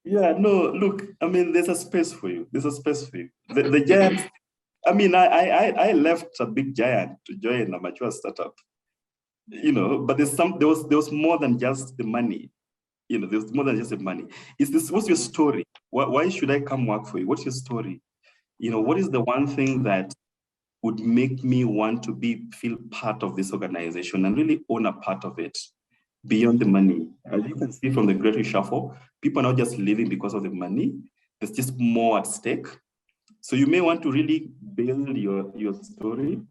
Yeah, no, look, I mean, there's a space for you. There's a space for you. The giants, I mean, I left a big giant to join a mature startup, but there was more than just the money. There's more than just the money. What's your story? Why should I come work for you? What's your story? What is the one thing that would make me want to feel part of this organization and really own a part of it beyond the money? As you can see from the Great Reshuffle, people are not just living because of the money. There's just more at stake. So you may want to really build your story,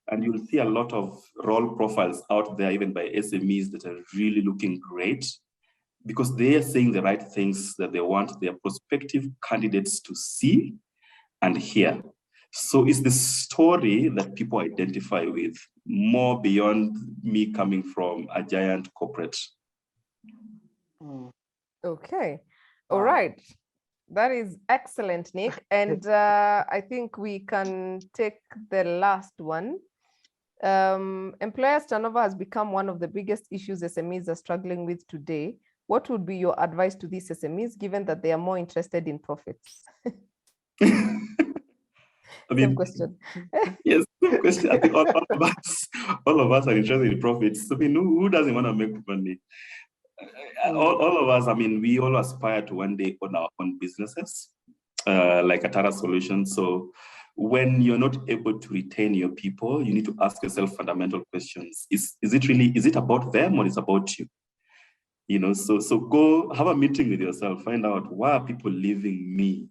and you'll see a lot of role profiles out there, even by SMEs, that are really looking great, because they are saying the right things that they want their prospective candidates to see and hear. So it's the story that people identify with, more beyond me coming from a giant corporate. Okay. All right. That is excellent, Nick. And I think we can take the last one. Employers' turnover has become one of the biggest issues SMEs are struggling with today. What would be your advice to these SMEs, given that they are more interested in profits? Same question. Yes, same question. I think all of us are interested in profits. I mean, who doesn't want to make money? All of us, I mean, we all aspire to one day own our own businesses, like Atara Solutions. So when you're not able to retain your people, you need to ask yourself fundamental questions. Is it about them, or is it about you? So go have a meeting with yourself, find out, why are people leaving me?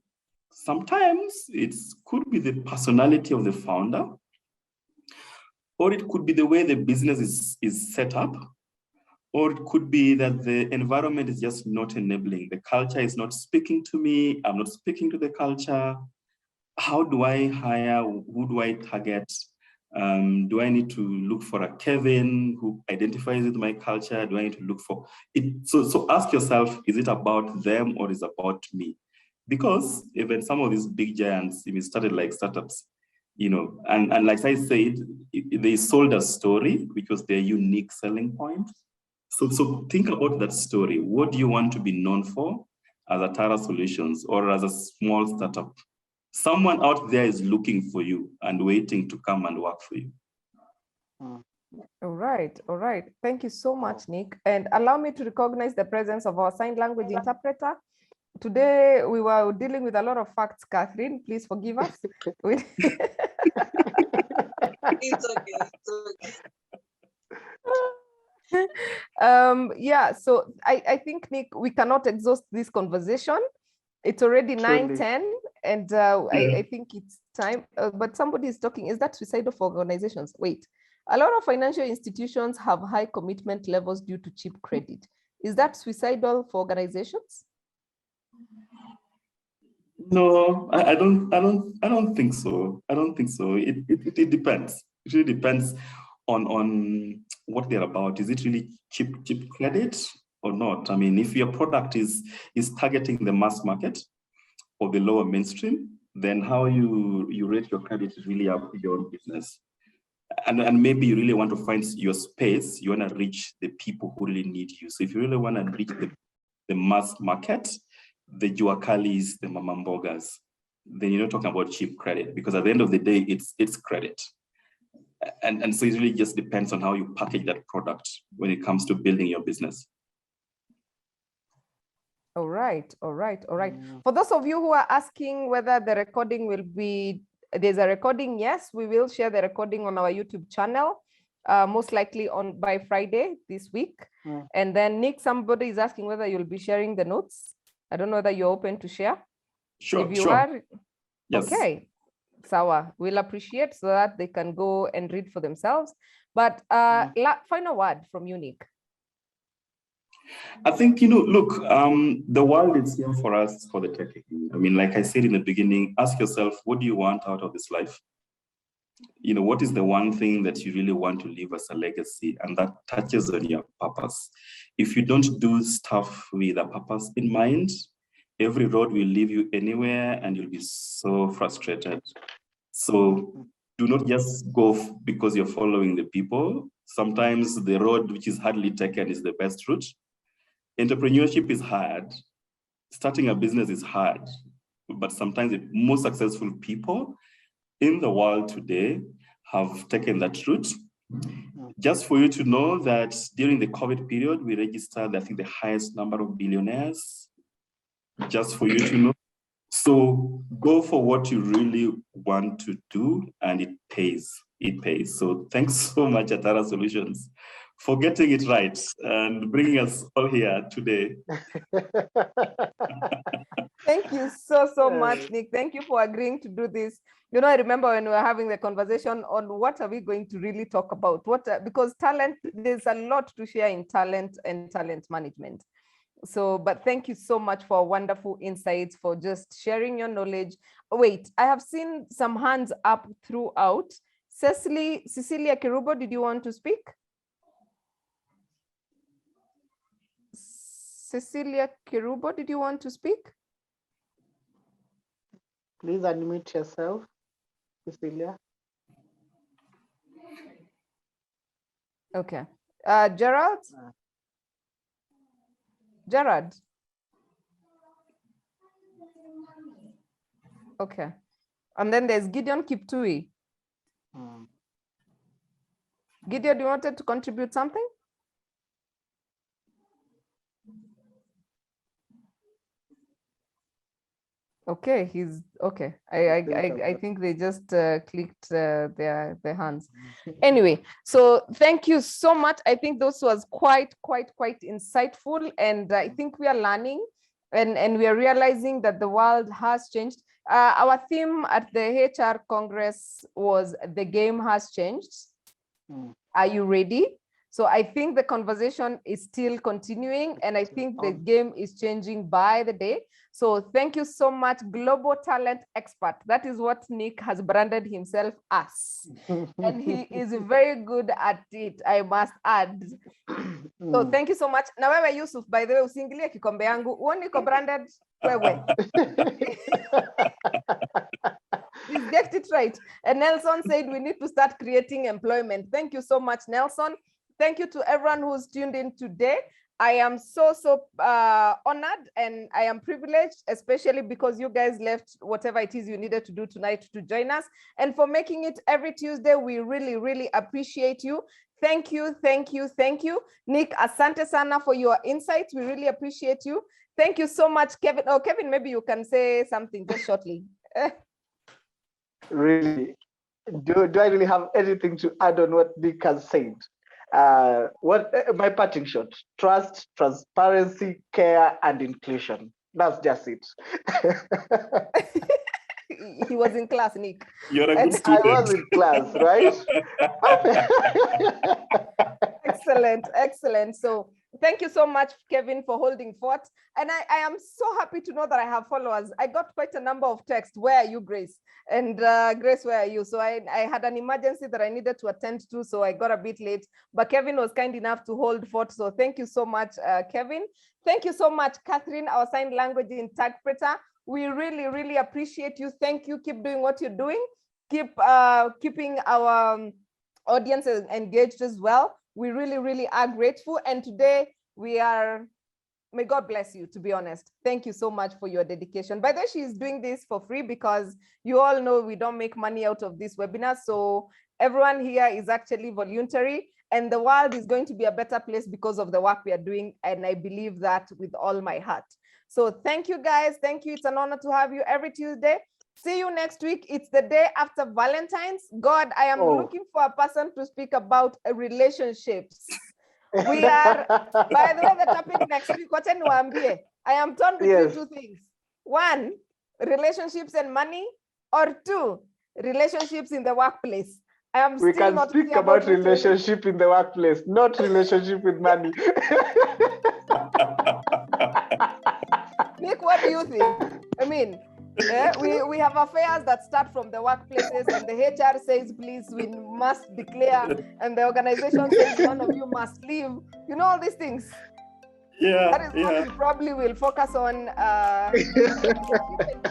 Sometimes it could be the personality of the founder, or it could be the way the business is set up, or it could be that the environment is just not enabling. The culture is not speaking to me. I'm not speaking to the culture. How do I hire? Who do I target? Do I need to look for a Kevin who identifies with my culture? Do I need to look for it? So ask yourself, is it about them or is it about me? Because even some of these big giants, even started like startups, and like I said, they sold a story, which was their unique selling point. So think about that story. What do you want to be known for as Atara Solutions or as a small startup? Someone out there is looking for you and waiting to come and work for you. All right. Thank you so much, Nick. And allow me to recognize the presence of our sign language interpreter. Today, we were dealing with a lot of facts, Catherine. Please forgive us. It's okay. Yeah, so I think, Nick, we cannot exhaust this conversation. It's already 9:10, and I think it's time. But somebody is talking. Is that suicidal for organizations? Wait, a lot of financial institutions have high commitment levels due to cheap credit. Is that suicidal for organizations? No, I don't think so. I don't think so. It depends. It really depends on what they're about. Is it really cheap credit or not? I mean, if your product is targeting the mass market or the lower mainstream, then how you rate your credit is really up to your own business. And maybe you really want to find your space. You want to reach the people who really need you. So if you really want to reach the mass market, the Juakalis, the Mamambogas, then you're not talking about cheap credit, because at the end of the day, it's credit. And so it really just depends on how you package that product when it comes to building your business. All right. For those of you who are asking whether the recording will be, there's a recording, yes, we will share the recording on our YouTube channel, most likely by Friday this week. And then Nick, somebody is asking whether you'll be sharing the notes. I don't know whether you're open to share. Sure, if you are, yes. Okay, Sawa, we'll appreciate so that they can go and read for themselves. But final word from you, Nick. I think, look, the world is here for us for the taking. I mean, like I said in the beginning, ask yourself, what do you want out of this life? What is the one thing that you really want to leave as a legacy, and that touches on your purpose? If you don't do stuff with a purpose in mind, every road will leave you anywhere and you'll be so frustrated. So do not just go because you're following the people. Sometimes the road which is hardly taken is the best route. Entrepreneurship is hard. Starting a business is hard. But sometimes the most successful people in the world today have taken that route. Just for you to know that during the COVID period, we registered, I think, the highest number of billionaires. Just for you to know. So go for what you really want to do, and it pays. It pays. So thanks so much, Atara Solutions, for getting it right and bringing us all here today. Thank you so much, Nick. Thank you for agreeing to do this. I remember when we were having the conversation on what are we going to really talk about? Because talent, there's a lot to share in talent and talent management. So, but thank you so much for wonderful insights, for just sharing your knowledge. Wait, I have seen some hands up throughout. Cecilia Kirubo, did you want to speak? Cecilia Kirubo, did you want to speak? Please unmute yourself, Cecilia. Okay. Gerald? Gerard? Okay. And then there's Gideon Kiptui. Gideon, you wanted to contribute something? Okay, he's okay. I think they just clicked their hands. Anyway, so thank you so much. I think this was quite insightful, and I think we are learning and we are realizing that the world has changed. Our theme at the HR Congress was "The game has changed." Are you ready? So I think the conversation is still continuing, and I think the game is changing by the day. So thank you so much, Global Talent Expert. That is what Nick has branded himself as. And he is very good at it, I must add. So thank you so much. Na wewe Yusuf, by the way, usiingilie kikombe yangu. Uone iko branded wewe. Please get it right. And Nelson said we need to start creating employment. Thank you so much, Nelson. Thank you to everyone who's tuned in today. I am so honored, and I am privileged, especially because you guys left whatever it is you needed to do tonight to join us. And for making it every Tuesday, we really appreciate you. Thank you. Nick, asante sana for your insights. We really appreciate you. Thank you so much, Kevin. Oh, Kevin, maybe you can say something just shortly. Really? Do I really have anything to add on what Nick has said? What my parting shot: trust, transparency, care, and inclusion. That's just it. He was in class, Nick. You're a good student. I was in class, right? Excellent. So Thank you so much, Kevin, for holding fort. And I am so happy to know that I have followers. I got quite a number of texts. Where are you, Grace? And Grace, where are you? So I had an emergency that I needed to attend to, so I got a bit late. But Kevin was kind enough to hold fort. So thank you so much, Kevin. Thank you so much, Catherine, our sign language interpreter. We really, really appreciate you. Thank you. Keep doing what you're doing. Keep keeping our audience engaged as well. We really, really are grateful. And today we are, may God bless you, to be honest. Thank you so much for your dedication. By the way, she's doing this for free because you all know we don't make money out of this webinar. So everyone here is actually voluntary, and the world is going to be a better place because of the work we are doing. And I believe that with all my heart. So thank you guys. Thank you. It's an honor to have you every Tuesday. See you next week. It's the day after Valentine's. God, I am looking for a person to speak about relationships. We are, by the way, the topic next week, I am torn between two things. One, relationships and money, or two, relationships in the workplace. We can speak about relationship in the workplace, not relationship with money. Nick, what do you think? I mean, we have affairs that start from the workplaces, and the HR says, please, we must declare, and the organization says, none of you must leave. You know, all these things. Yeah. That is what we probably will focus on.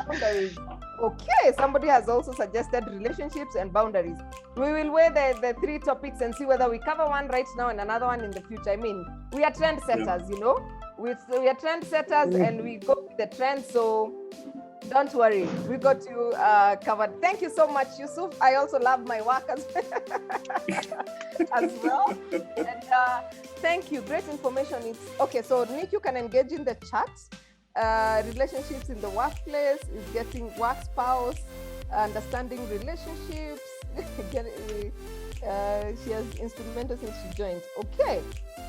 Boundaries. Okay, somebody has also suggested relationships and boundaries. We will weigh the three topics and see whether we cover one right now and another one in the future. I mean, we are trendsetters, you know. We are trendsetters and we go with the trend. So don't worry, we got you covered. Thank you so much, Yusuf. I also love my work as well. And thank you. Great information. It's okay. So Nick, you can engage in the chat. Relationships in the workplace is getting work spouse, understanding relationships. She has instrumental since she joined. Okay,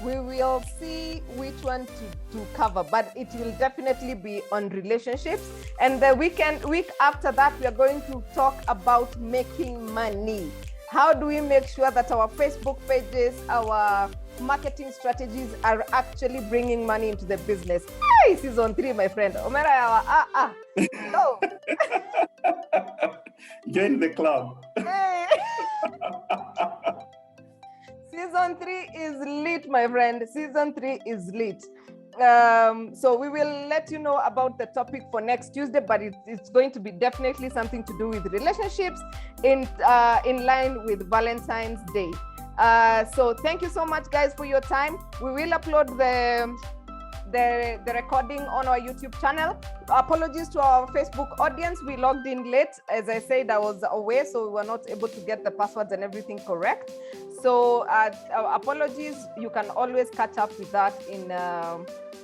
we will see which one to cover, but it will definitely be on relationships. And the week after that, we are going to talk about making money. How do we make sure that our Facebook pages, our marketing strategies are actually bringing money into the business? Hey, season 3, my friend. No. Join the club. Hey. Season 3 is lit, my friend. Season 3 is lit. So we will let you know about the topic for next Tuesday, but it's going to be definitely something to do with relationships in line with Valentine's Day. So thank you so much, guys, for your time. We will upload the recording on our YouTube channel. Apologies to our Facebook audience. We logged in late. As I said, I was away, so we were not able to get the passwords and everything correct. So apologies. You can always catch up with that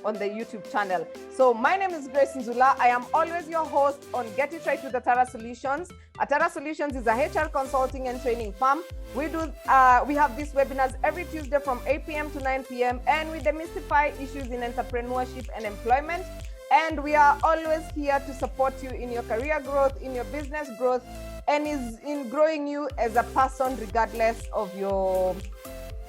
on the YouTube channel. So my name is Grace Nzula. I am always your host on Get It Right with Atara Solutions. Atara Solutions is a HR consulting and training firm. We have these webinars every Tuesday from 8 p.m. to 9 p.m. and we demystify issues in entrepreneurship and employment. And we are always here to support you in your career growth, in your business growth, and is in growing you as a person regardless of your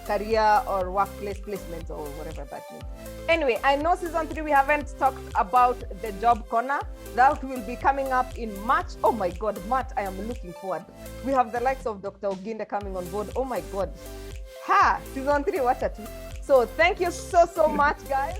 career or workplace placement or whatever that means. Anyway, I know season 3 we haven't talked about the job corner. That will be coming up in March. Oh my God, March, I am looking forward. We have the likes of Dr. Oginde coming on board. Oh my God. Season 3, what a two. So thank you so much, guys.